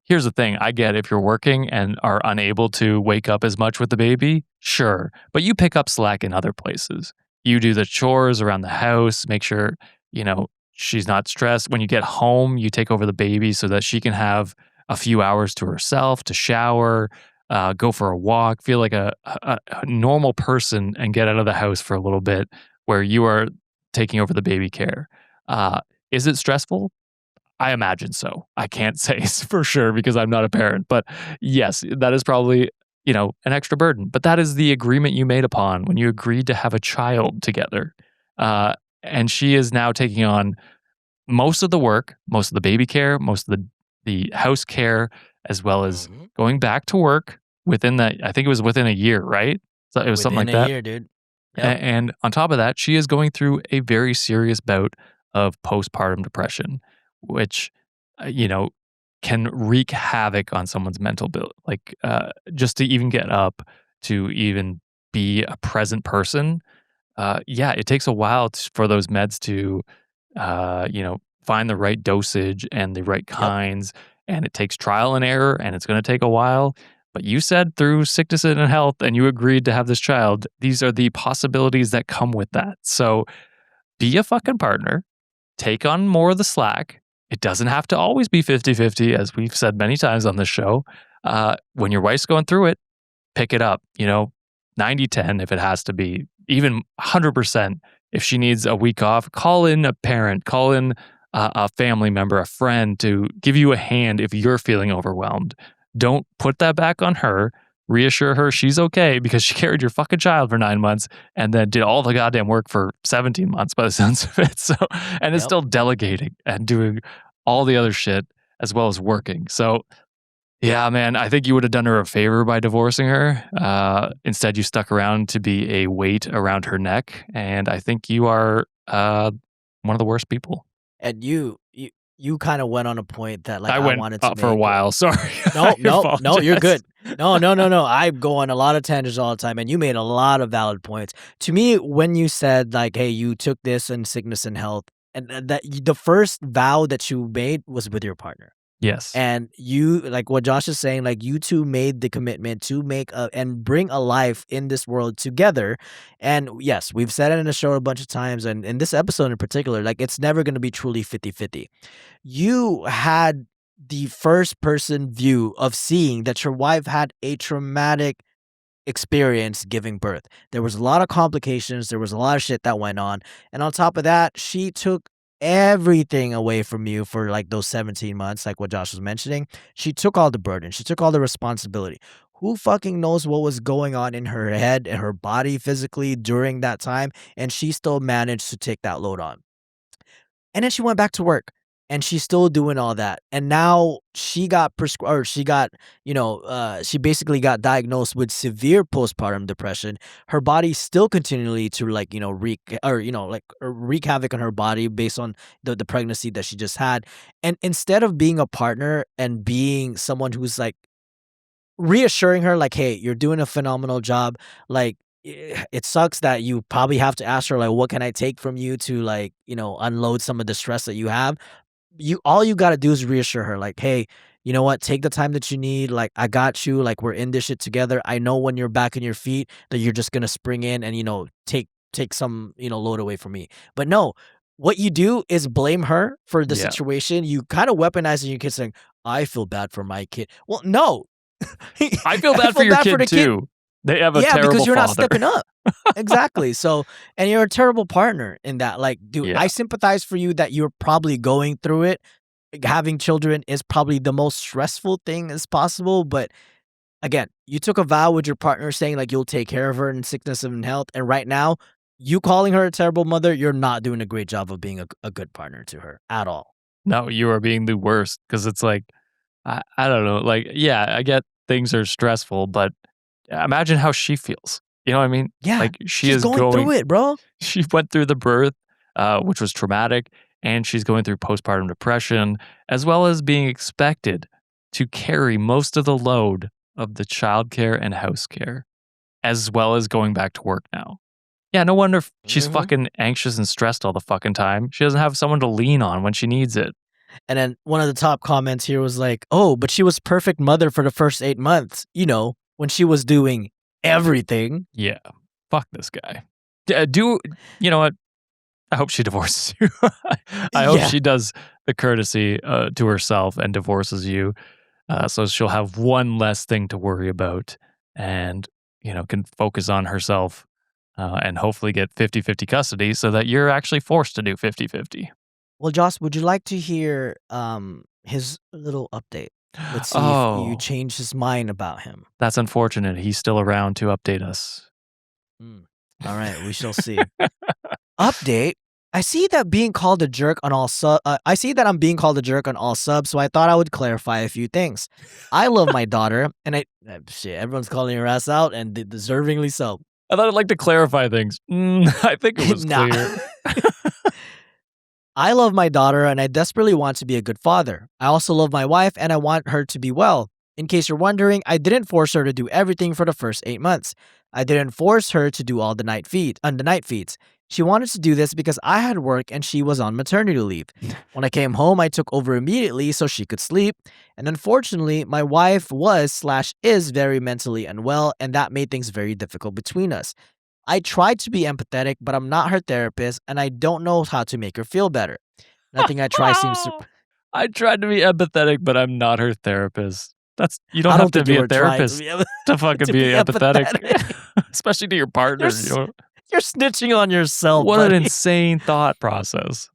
C: here's the thing. I get if you're working and are unable to wake up as much with the baby, sure, but you pick up slack in other places. You do the chores around the house, make sure, she's not stressed. When you get home, you take over the baby so that she can have a few hours to herself, to shower, go for a walk, feel like a normal person and get out of the house for a little bit where you are taking over the baby care. Is it stressful? I imagine so. I can't say for sure because I'm not a parent, but yes, that is probably, an extra burden. But that is the agreement you made upon when you agreed to have a child together. And she is now taking on most of the work, most of the baby care, most of the house care, as well as going back to work within that. I think it was within a year, right? So it was something like that.
A: Within a year, dude. Yep.
C: And on top of that, she is going through a very serious bout of postpartum depression, which, can wreak havoc on someone's mental build. Just to even get up, to even be a present person. It takes a while for those meds to, find the right dosage and the right kinds. Yep. And it takes trial and error, and it's going to take a while. But you said through sickness and health, and you agreed to have this child. These are the possibilities that come with that. So be a fucking partner. Take on more of the slack. It doesn't have to always be 50-50, as we've said many times on this show. When your wife's going through it, pick it up, 90-10 if it has to be, even 100%. If she needs a week off, call in a parent, call in a family member, a friend to give you a hand if you're feeling overwhelmed. Don't put that back on her. Reassure her she's okay because she carried your fucking child for 9 months and then did all the goddamn work for 17 months by the sounds of it. So, and is still delegating and doing all the other shit as well as working. So, yeah, man, I think you would have done her a favor by divorcing her. Instead, you stuck around to be a weight around her neck. And I think you are one of the worst people.
A: And you kind of went on a point that
C: I wanted to for a while. Sorry.
A: No, you're good. No. I go on a lot of tangents all the time, and you made a lot of valid points. To me, when you said hey, you took this in sickness and health, and that the first vow that you made was with your partner.
C: Yes.
A: And you, like what Josh is saying, you two made the commitment to make and bring a life in this world together. And yes, we've said it in the show a bunch of times, and in this episode in particular, it's never going to be truly 50-50. You had the first person view of seeing that your wife had a traumatic experience giving birth. There was a lot of complications. There was a lot of shit that went on. And on top of that, she took everything away from you for like those 17 months, like what Josh was mentioning. She took all the burden. She took all the responsibility. Who fucking knows what was going on in her head and her body physically during that time? And she still managed to take that load on. And then she went back to work and she's still doing all that. And now she got prescribed, or she got, she basically got diagnosed with severe postpartum depression. Her body still continually to wreak havoc on her body based on the pregnancy that she just had. And instead of being a partner and being someone who's like reassuring her, like, hey, you're doing a phenomenal job. Like, it sucks that you probably have to ask her, like, what can I take from you to, like, unload some of the stress that you have. All you got to do is reassure her, like, hey, you know what? Take the time that you need. Like, I got you. Like, we're in this shit together. I know when you're back on your feet that you're just going to spring in and, take some, load away from me. But no, what you do is blame her for the situation. You kind of weaponize your kid saying, I feel bad for my kid. Well, no.
C: I feel bad for your kid too. They have a terrible
A: because you're
C: father.
A: not stepping up. Exactly. So, and you're a terrible partner in that. Like, dude, I sympathize for you that you're probably going through it. Having children is probably the most stressful thing as possible. But again, you took a vow with your partner saying like you'll take care of her in sickness and in health. And right now, you calling her a terrible mother, you're not doing a great job of being a good partner to her at all.
C: No, you are being the worst because it's like, I don't know. Like, I get things are stressful, but imagine how she feels. You know what I mean?
A: Yeah.
C: Like
A: she's going through it, bro.
C: She went through the birth, which was traumatic, and she's going through postpartum depression, as well as being expected to carry most of the load of the childcare and house care, as well as going back to work now. Yeah, no wonder she's fucking anxious and stressed all the fucking time. She doesn't have someone to lean on when she needs it.
A: And then one of the top comments here was like, oh, but she was perfect mother for the first 8 months, when she was doing everything.
C: Yeah. Fuck this guy. You know what? I hope she divorces you. I hope she does the courtesy to herself and divorces you. So she'll have one less thing to worry about and, can focus on herself and hopefully get 50-50 custody so that you're actually forced to do 50-50.
A: Well, Joss, would you like to hear his little update? Let's see if you change his mind about him.
C: That's unfortunate. He's still around to update us.
A: All right, we shall see. Update. I see that being called a jerk on all I see that I'm being called a jerk on all subs, so I thought I would clarify a few things. I love my daughter, and everyone's calling her ass out, and deservingly so.
C: I thought I'd like to clarify things. I think it was clear.
A: I love my daughter and I desperately want to be a good father. I also love my wife and I want her to be well. In case you're wondering, I didn't force her to do everything for the first 8 months. I didn't force her to do all the night feeds. She wanted to do this because I had work and she was on maternity leave. When I came home, I took over immediately so she could sleep. And unfortunately, my wife is very mentally unwell, and that made things very difficult between us. I tried to be empathetic, but I'm not her therapist, and I don't know how to make her feel better. Nothing I try seems to...
C: I tried to be empathetic, but I'm not her therapist. You don't have to be a therapist to fucking be empathetic. Especially to your partner.
A: You're snitching on yourself,
C: What
A: buddy.
C: an insane thought process.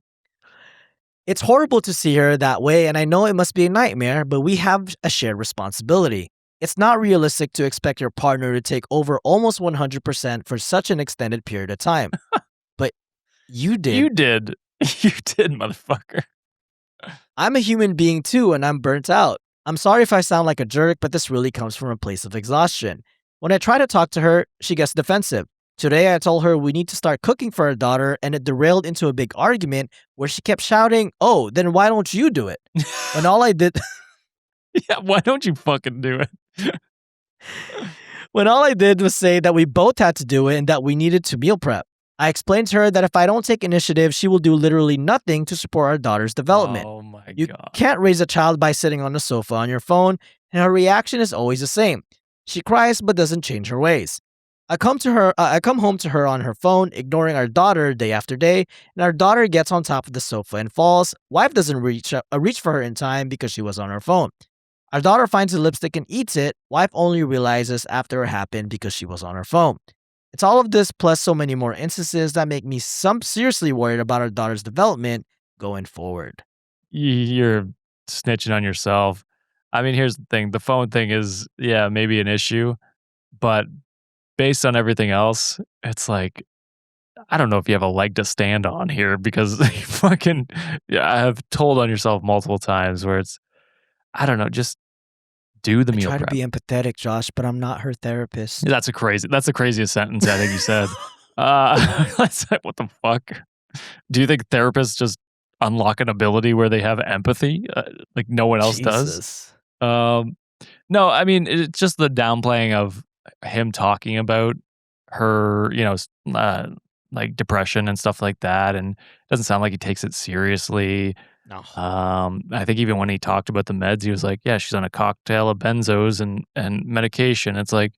A: It's horrible to see her that way, and I know it must be a nightmare, but we have a shared responsibility. It's not realistic to expect your partner to take over almost 100% for such an extended period of time. But you did.
C: You did. You did, motherfucker.
A: I'm a human being too, and I'm burnt out. I'm sorry if I sound like a jerk, but this really comes from a place of exhaustion. When I try to talk to her, she gets defensive. Today, I told her we need to start cooking for our daughter, and it derailed into a big argument where she kept shouting, oh, then why don't you do it? When all I did...
C: Yeah, why don't you fucking do it?
A: When all I did was say that we both had to do it and that we needed to meal prep. I explained to her that if I don't take initiative, she will do literally nothing to support our daughter's development.
C: Oh my God.
A: You can't raise a child by sitting on the sofa on your phone, and her reaction is always the same. She cries but doesn't change her ways. I come home to her on her phone, ignoring our daughter day after day, and our daughter gets on top of the sofa and falls. Wife doesn't reach for her in time because she was on her phone. Our daughter finds the lipstick and eats it. Wife only realizes after it happened because she was on her phone. It's all of this plus so many more instances that make me seriously worried about our daughter's development going forward.
C: You're snitching on yourself. I mean, here's the thing. The phone thing is, yeah, maybe an issue, but based on everything else, it's like, I don't know if you have a leg to stand on here because you fucking, yeah, I have told on yourself multiple times where it's, I don't know, just do the
A: I
C: meal
A: try to
C: prep.
A: be empathetic, Josh, but I'm not her therapist.
C: That's the craziest sentence I think you said. It's like, what the fuck? Do you think therapists just unlock an ability where they have empathy, like no one else does?
A: Jesus.
C: No, I mean it's just the downplaying of him talking about her, like depression and stuff like that, and it doesn't sound like he takes it seriously.
A: No.
C: I think even when he talked about the meds, he was like, "Yeah, she's on a cocktail of benzos and medication." It's like,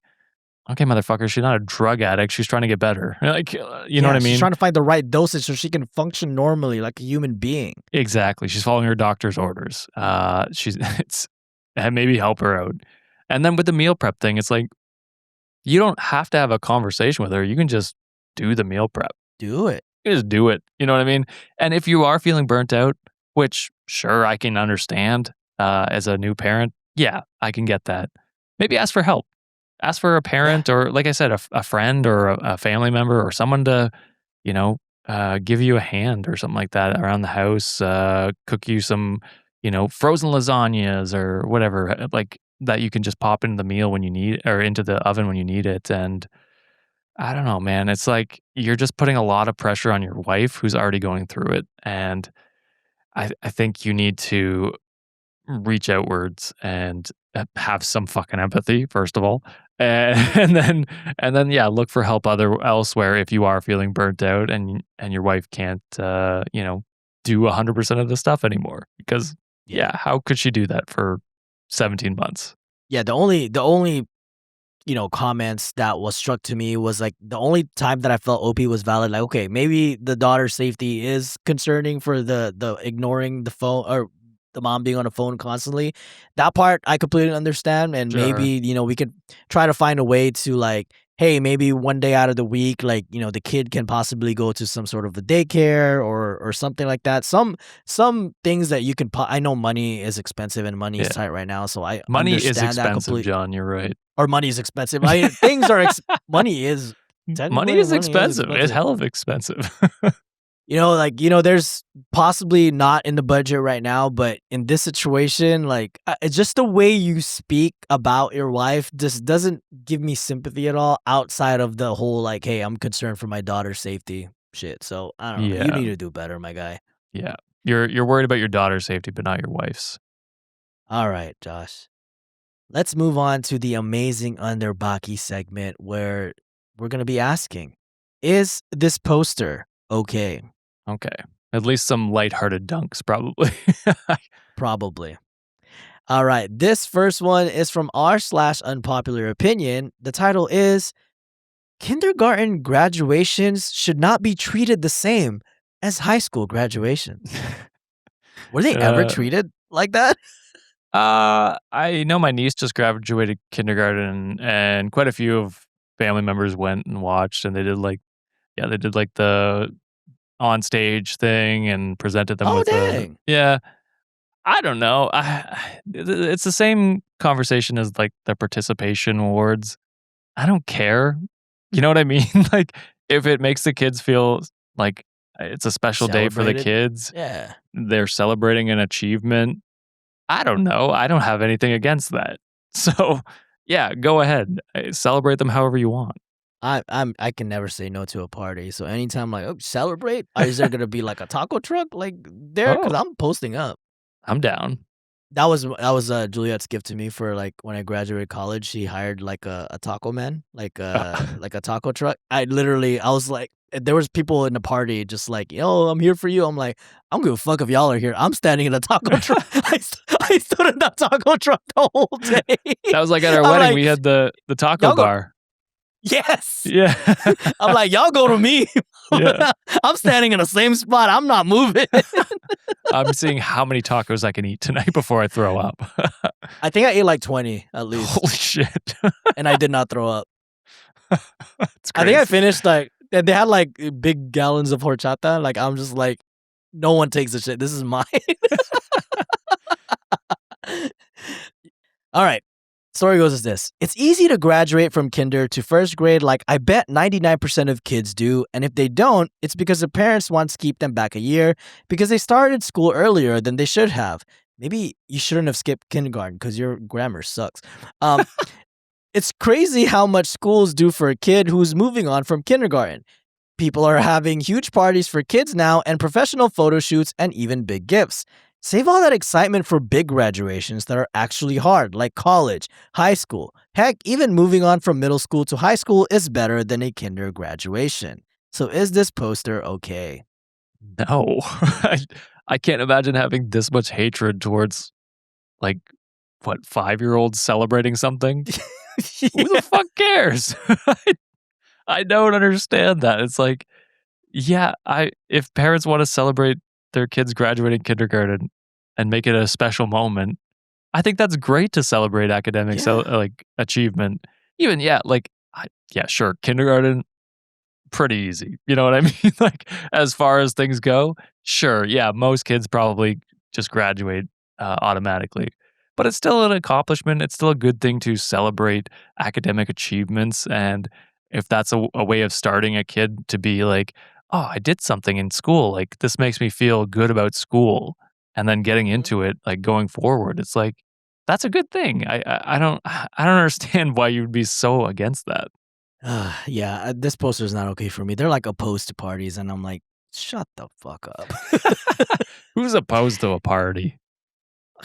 C: okay, motherfucker, she's not a drug addict. She's trying to get better. Like, you know what I mean?
A: She's trying to find the right dosage so she can function normally like a human being.
C: Exactly. She's following her doctor's orders. And maybe help her out. And then with the meal prep thing, it's like, you don't have to have a conversation with her. You can just do the meal prep.
A: Do it.
C: You just do it. You know what I mean? And if you are feeling burnt out, which sure I can understand as a new parent, yeah, I can get that. Maybe ask for help. Ask for a parent or, like I said, a friend or a family member or someone to, give you a hand or something like that around the house. Cook you some, frozen lasagnas or whatever, like that you can just pop into the meal when you need or into the oven when you need it. And I don't know, man. It's like you're just putting a lot of pressure on your wife who's already going through it. And I think you need to reach outwards and have some fucking empathy, first of all. And then yeah, look for help elsewhere if you are feeling burnt out and your wife can't do 100% of the stuff anymore because yeah, how could she do that for 17 months?
A: Yeah, the only comments that was struck to me was like the only time that I felt OP was valid. Like, okay, maybe the daughter's safety is concerning for the ignoring the phone or the mom being on the phone constantly. That part I completely understand, and
C: Sure.
A: maybe we could try to find a way to like, hey, maybe one day out of the week, like the kid can possibly go to some sort of a daycare or something like that. Some things that you can. I know money is expensive and money is tight right now, so I
C: Money is
A: understand that
C: expensive,
A: completely.
C: John. You're right.
A: Or money is expensive. I mean, things are money is
C: Money is expensive. It's hell of expensive.
A: There's possibly not in the budget right now, but in this situation, like, it's just the way you speak about your wife just doesn't give me sympathy at all outside of the whole, like, hey, I'm concerned for my daughter's safety shit. So, I don't know. You need to do better, my guy.
C: Yeah. You're worried about your daughter's safety, but not your wife's.
A: All right, Josh. Let's move on to the amazing Underbaki segment where we're going to be asking, is this poster okay?
C: Okay. At least some lighthearted dunks, probably.
A: Probably. All right. This first one is from r/unpopular opinion. The title is Kindergarten graduations should not be treated the same as high school graduations. Were they ever treated like that?
C: I know my niece just graduated kindergarten and quite a few of family members went and watched and they did like the on stage thing and presented them with
A: dang.
C: I don't know. It's the same conversation as like the participation awards. I don't care. You know what I mean? Like if it makes the kids feel like it's a special day for the kids.
A: Yeah.
C: They're celebrating an achievement. I don't know. I don't have anything against that. So, yeah, go ahead. Celebrate them however you want.
A: I can never say no to a party. So anytime like, oh, celebrate, is there gonna be like a taco truck like there? Because I'm posting up.
C: I'm down.
A: That was Juliet's gift to me for like when I graduated college. She hired like a taco man, like like a taco truck. I was like, there was people in the party just like, I'm here for you. I'm like, I don't give a fuck if y'all are here. I'm standing in a taco truck. I stood in that taco truck the whole day.
C: That was like at our wedding. Like, we had the taco bar.
A: Yes.
C: Yeah.
A: I'm like, y'all go to me.
C: Yeah.
A: I'm standing in the same spot. I'm not moving.
C: I'm seeing how many tacos I can eat tonight before I throw up.
A: I think I ate like 20 at least.
C: Holy shit.
A: And I did not throw up.
C: That's
A: I think I
C: crazy.
A: finished like, they had like big gallons of horchata. Like, I'm just like, no one takes the shit. This is mine. All right. Story goes as this. It's easy to graduate from kinder to first grade like I bet 99% of kids do, and if they don't, it's because the parents want to keep them back a year because they started school earlier than they should have. Maybe you shouldn't have skipped kindergarten because your grammar sucks. It's crazy how much schools do for a kid who's moving on from kindergarten. People are having huge parties for kids now and professional photo shoots and even big gifts. Save all that excitement for big graduations that are actually hard, like college, high school. Heck, even moving on from middle school to high school is better than a kinder graduation. So is this poster okay?
C: No. I can't imagine having this much hatred towards, like, what, 5-year-olds celebrating something? Who the fuck cares? I don't understand that. It's like, yeah, if parents want to celebrate their kids graduating kindergarten and make it a special moment, I think that's great to celebrate academic like achievement. Even sure, kindergarten pretty easy. You know what I mean? Like as far as things go, sure, yeah, most kids probably just graduate automatically. But it's still an accomplishment. It's still a good thing to celebrate academic achievements. And if that's a way of starting a kid to be like, oh, I did something in school. Like this makes me feel good about school. And then getting into it, like going forward, it's like, that's a good thing. I don't understand why you'd be so against that.
A: This poster is not okay for me. They're like opposed to parties, and I'm like, shut the fuck up.
C: Who's opposed to a party?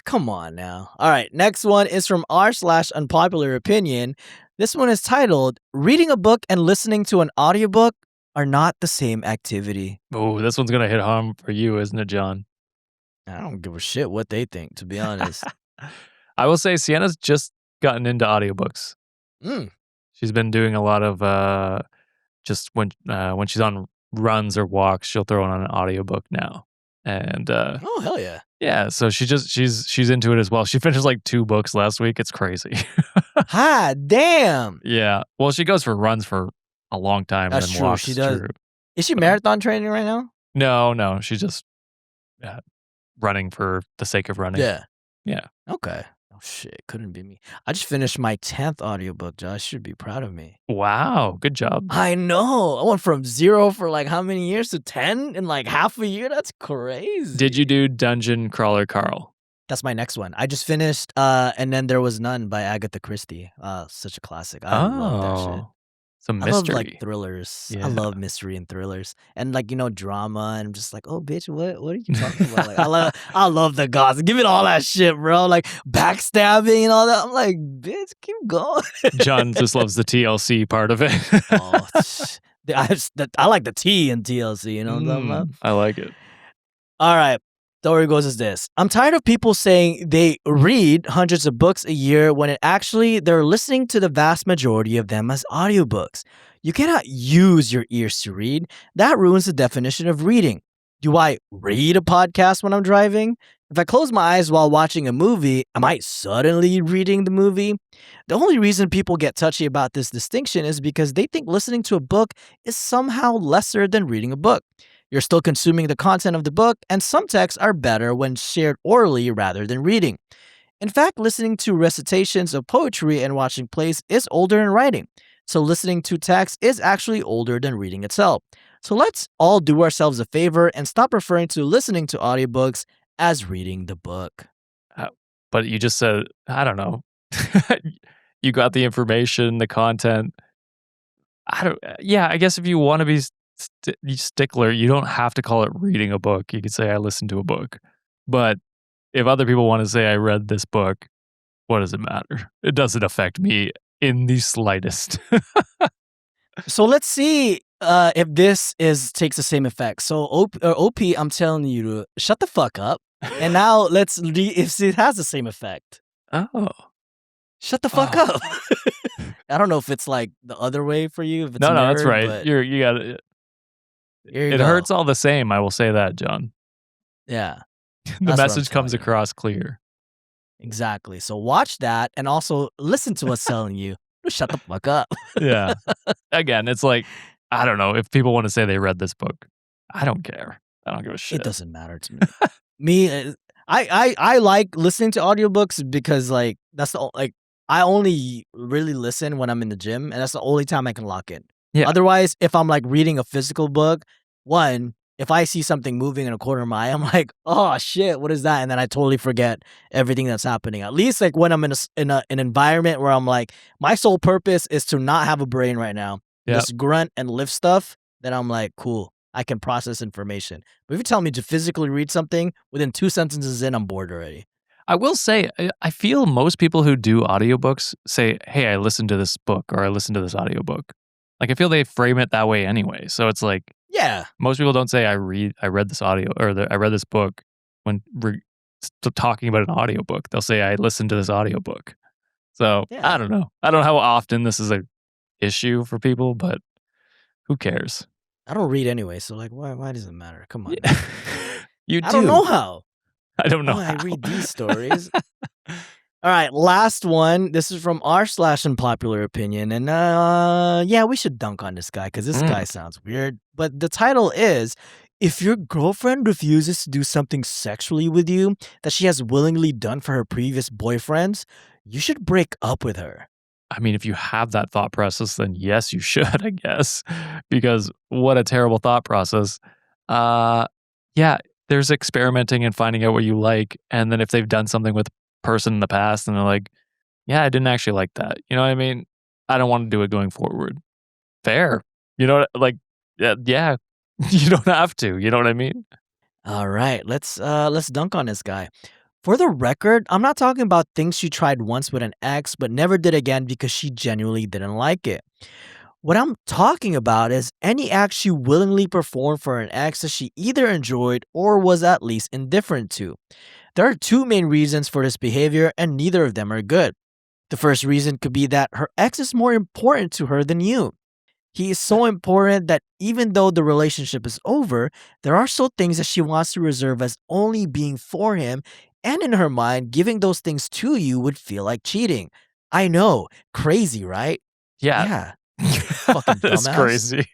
A: Come on now. All right, next one is from r/unpopular opinion. This one is titled, Reading a book and listening to an audiobook are not the same activity.
C: Oh, this one's going to hit home for you, isn't it, John?
A: I don't give a shit what they think, to be honest.
C: I will say Sienna's just gotten into audiobooks. She's been doing a lot of just when she's on runs or walks, she'll throw on an audiobook now. And
A: oh hell yeah.
C: Yeah, so she's into it as well. She finished like 2 books last week. It's crazy.
A: Ha, damn.
C: Yeah. Well, she goes for runs for a long time
A: That's
C: and then
A: true.
C: walks.
A: She does. Is she marathon training right now?
C: No. She's just running for the sake of running. Yeah.
A: Okay. Oh shit, couldn't be me. I just finished my 10th audiobook, Josh. You should be proud of me.
C: Wow, good job.
A: I know. I went from 0 for like how many years to 10 in like half a year? That's crazy.
C: Did you do Dungeon Crawler Carl?
A: That's my next one. I just finished And Then There Was None by Agatha Christie. Such a classic. I love that shit.
C: Some
A: I
C: mystery.
A: love like thrillers.
C: Yeah.
A: I love mystery and thrillers, and like drama. And I'm just like, oh, bitch, what are you talking about? Like, I love the gossip. Give it all that shit, bro. Like backstabbing and all that. I'm like, bitch, keep going.
C: John just loves the TLC part of it.
A: I like the T in TLC. You know what I'm talking about?
C: I like it.
A: All right. Story goes as this. I'm tired of people saying they read hundreds of books a year when they're listening to the vast majority of them as audiobooks. You cannot use your ears to read. That ruins the definition of reading. Do I read a podcast when I'm driving? If I close my eyes while watching a movie, am I suddenly reading the movie? The only reason people get touchy about this distinction is because they think listening to a book is somehow lesser than reading a book. You're still consuming the content of the book, and some texts are better when shared orally rather than reading. In fact, listening to recitations of poetry and watching plays is older than writing. So listening to text is actually older than reading itself. So let's all do ourselves a favor and stop referring to listening to audiobooks as reading the book.
C: But you just said, I don't know. You got the information, the content. I guess if you want to be stickler, you don't have to call it reading a book. You could say I listened to a book. But if other people want to say I read this book, what does it matter? It doesn't affect me in the slightest.
A: So let's see if this takes the same effect. So OP, I'm telling you to shut the fuck up. And now let's see if it has the same effect.
C: Oh.
A: Shut the fuck up. I don't know if it's like the other way for you, if it's
C: No, that's
A: mirrored,
C: right.
A: but
C: You got it.
A: here you
C: It
A: go.
C: hurts all the same. I will say that, John.
A: Yeah,
C: The
A: that's what I'm
C: message comes
A: telling you.
C: across clear.
A: Exactly. So watch that and also listen to us telling you, shut the fuck up.
C: Yeah. Again, it's like, I don't know if people want to say they read this book. I don't care. I don't give a
A: It
C: shit.
A: doesn't matter to me. I like listening to audiobooks because like that's like I only really listen when I'm in the gym, and that's the only time I can lock in.
C: Yeah.
A: Otherwise, if I'm like reading a physical book, one, if I see something moving in a corner of my eye, I'm like, oh shit, what is that? And then I totally forget everything that's happening. At least like when I'm in an environment where I'm like, my sole purpose is to not have a brain right now,
C: Yep.
A: just grunt and lift stuff. Then I'm like, cool, I can process information. But if you tell me to physically read something, within 2 sentences in, I'm bored already.
C: I will say, I feel most people who do audiobooks say, hey, I listened to this book or I listened to this audiobook. Like, I feel they frame it that way anyway. So it's like,
A: Yeah.
C: most people don't say, I read this audio or I read this book when talking about an audiobook. They'll say, I listened to this audiobook. So
A: Yeah.
C: I don't know. I don't know how often this is a issue for people, but who cares?
A: I don't read anyway, so like, why does it matter? Come on.
C: Yeah. You do.
A: I don't know how.
C: I don't know
A: Oh, I
C: how.
A: read these stories. All right, last one. This is from r/unpopular opinion, and yeah, we should dunk on this guy because this guy sounds weird. But the title is: if your girlfriend refuses to do something sexually with you that she has willingly done for her previous boyfriends, you should break up with her.
C: I mean, if you have that thought process, then yes, you should, I guess, because what a terrible thought process. Yeah, there's experimenting and finding out what you like, and then if they've done something with a person in the past and they're like, "Yeah, I didn't actually like that." You know what I mean? I don't want to do it going forward. Fair. You know, like, yeah, you don't have to. You know what I mean?
A: All right, let's dunk on this guy. For the record, I'm not talking about things she tried once with an ex but never did again because she genuinely didn't like it. What I'm talking about is any act she willingly performed for an ex that she either enjoyed or was at least indifferent to. There are two main reasons for this behavior, and neither of them are good. The first reason could be that her ex is more important to her than you. He is so important that even though the relationship is over, there are still things that she wants to reserve as only being for him, and in her mind, giving those things to you would feel like cheating. I know, crazy, right?
C: Yeah.
A: Yeah, fucking
C: That's
A: dumbass.
C: crazy.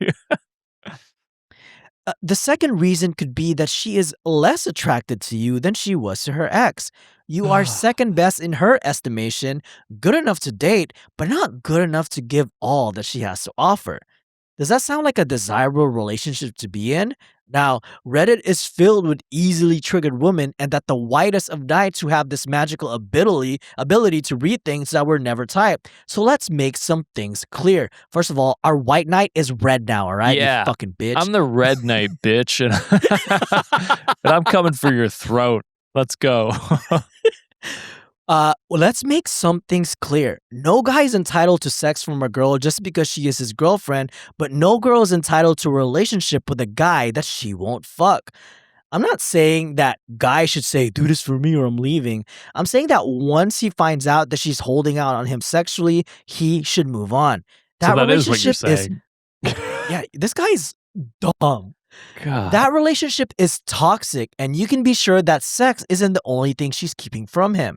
A: The second reason could be that she is less attracted to you than she was to her ex. You are second best in her estimation, good enough to date, but not good enough to give all that she has to offer. Does that sound like a desirable relationship to be in? Now, Reddit is filled with easily triggered women and that the whitest of knights who have this magical ability to read things that were never typed. So let's make some things clear. First of all, our white knight is red now, all right?
C: Yeah.
A: You fucking bitch.
C: I'm the red knight, bitch, and I'm coming for your throat. Let's go.
A: Well, let's make some things clear. No guy is entitled to sex from a girl just because she is his girlfriend, but no girl is entitled to a relationship with a guy that she won't fuck. I'm not saying that guys should say, do this for me or I'm leaving. I'm saying that once he finds out that she's holding out on him sexually, he should move on.
C: So
A: That
C: that is what you're
A: relationship is,
C: saying.
A: yeah, this guy's dumb.
C: God.
A: That relationship is toxic, and you can be sure that sex isn't the only thing she's keeping from him.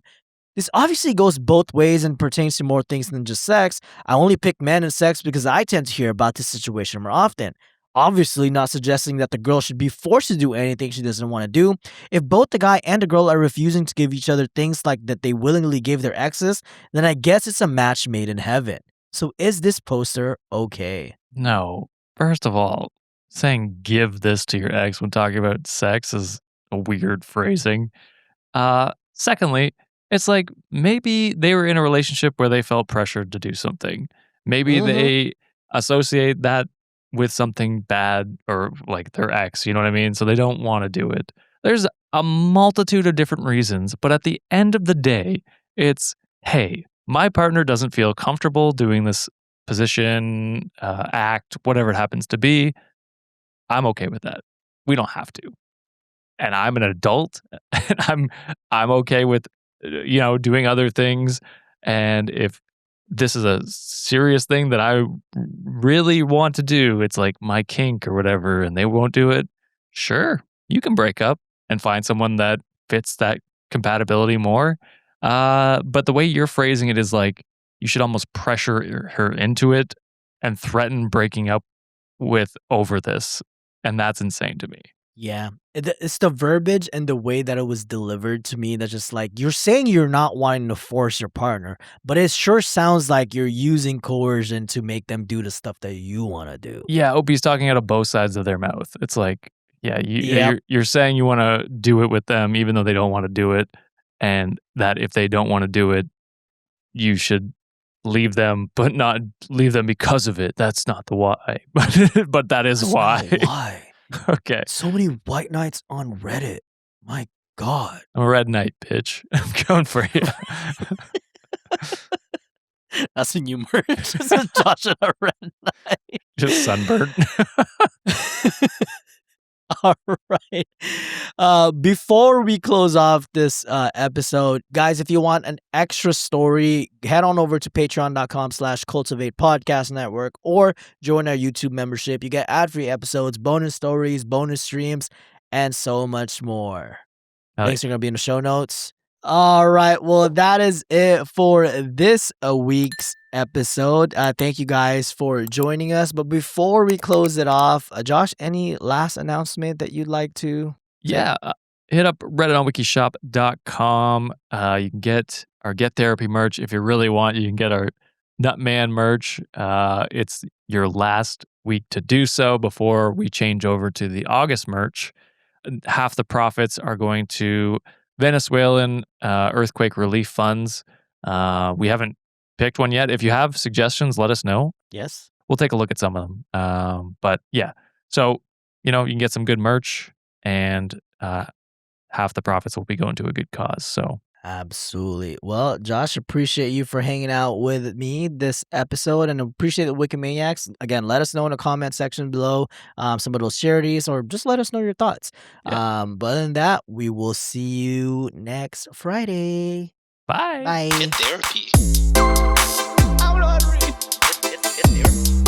A: This obviously goes both ways and pertains to more things than just sex. I only pick men and sex because I tend to hear about this situation more often. Obviously, not suggesting that the girl should be forced to do anything she doesn't want to do. If both the guy and the girl are refusing to give each other things like that they willingly gave their exes, then I guess it's a match made in heaven. So is this poster okay?
C: No. First of all, saying give this to your ex when talking about sex is a weird phrasing. Secondly, it's like maybe they were in a relationship where they felt pressured to do something. Maybe they associate that with something bad or like their ex, you know what I mean? So they don't want to do it. There's a multitude of different reasons, but at the end of the day, it's hey, my partner doesn't feel comfortable doing this position, act, whatever it happens to be. I'm okay with that. We don't have to. And I'm an adult and I'm okay with doing other things, and if this is a serious thing that I really want to do. It's like my kink or whatever, and they won't do it. Sure, you can break up and find someone that fits that compatibility more. But the way you're phrasing it is like you should almost pressure her into it and threaten breaking up with over this. And that's insane to me.
A: Yeah. It's the verbiage and the way that it was delivered to me that's just like, you're saying you're not wanting to force your partner, but it sure sounds like you're using coercion to make them do the stuff that you want to do.
C: Yeah, Opie's talking out of both sides of their mouth. It's like, yeah,
A: Yep.
C: you're saying you want to do it with them even though they don't want to do it, and that if they don't want to do it, you should leave them, but not leave them because of it. That's not the why, but that is
A: That's
C: why.
A: not why.
C: Okay.
A: So many white knights on Reddit. My God.
C: I'm a red knight, bitch. I'm going for you.
A: That's a new merch. This is Josh and a red knight.
C: Just sunburned.
A: All right. Before we close off this episode, guys, if you want an extra story, head on over to patreon.com/cultivate podcast network or join our YouTube membership. You get ad-free episodes, bonus stories, bonus streams, and so much more. Links are going to be in the show notes. All right. Well, that is it for this week's episode. Thank you guys for joining us. But before we close it off, Josh, any last announcement that you'd like to?
C: Yeah. Hit up redditonwikishop.com. You can get our Get Therapy merch. If you really want, you can get our Nutman merch. It's your last week to do so before we change over to the August merch. Half the profits are going to Venezuelan earthquake relief funds. We haven't picked one yet. If you have suggestions, let us know.
A: Yes.
C: We'll take a look at some of them. But yeah, so, you can get some good merch and half the profits will be going to a good cause. So
A: absolutely. Well, Josh, appreciate you for hanging out with me this episode and appreciate the Wikimaniacs. Again, let us know in the comment section below some of those charities or just let us know your thoughts. Yeah. But other than that, we will see you next Friday.
C: Bye.
A: Bye.
B: Get therapy. Get therapy.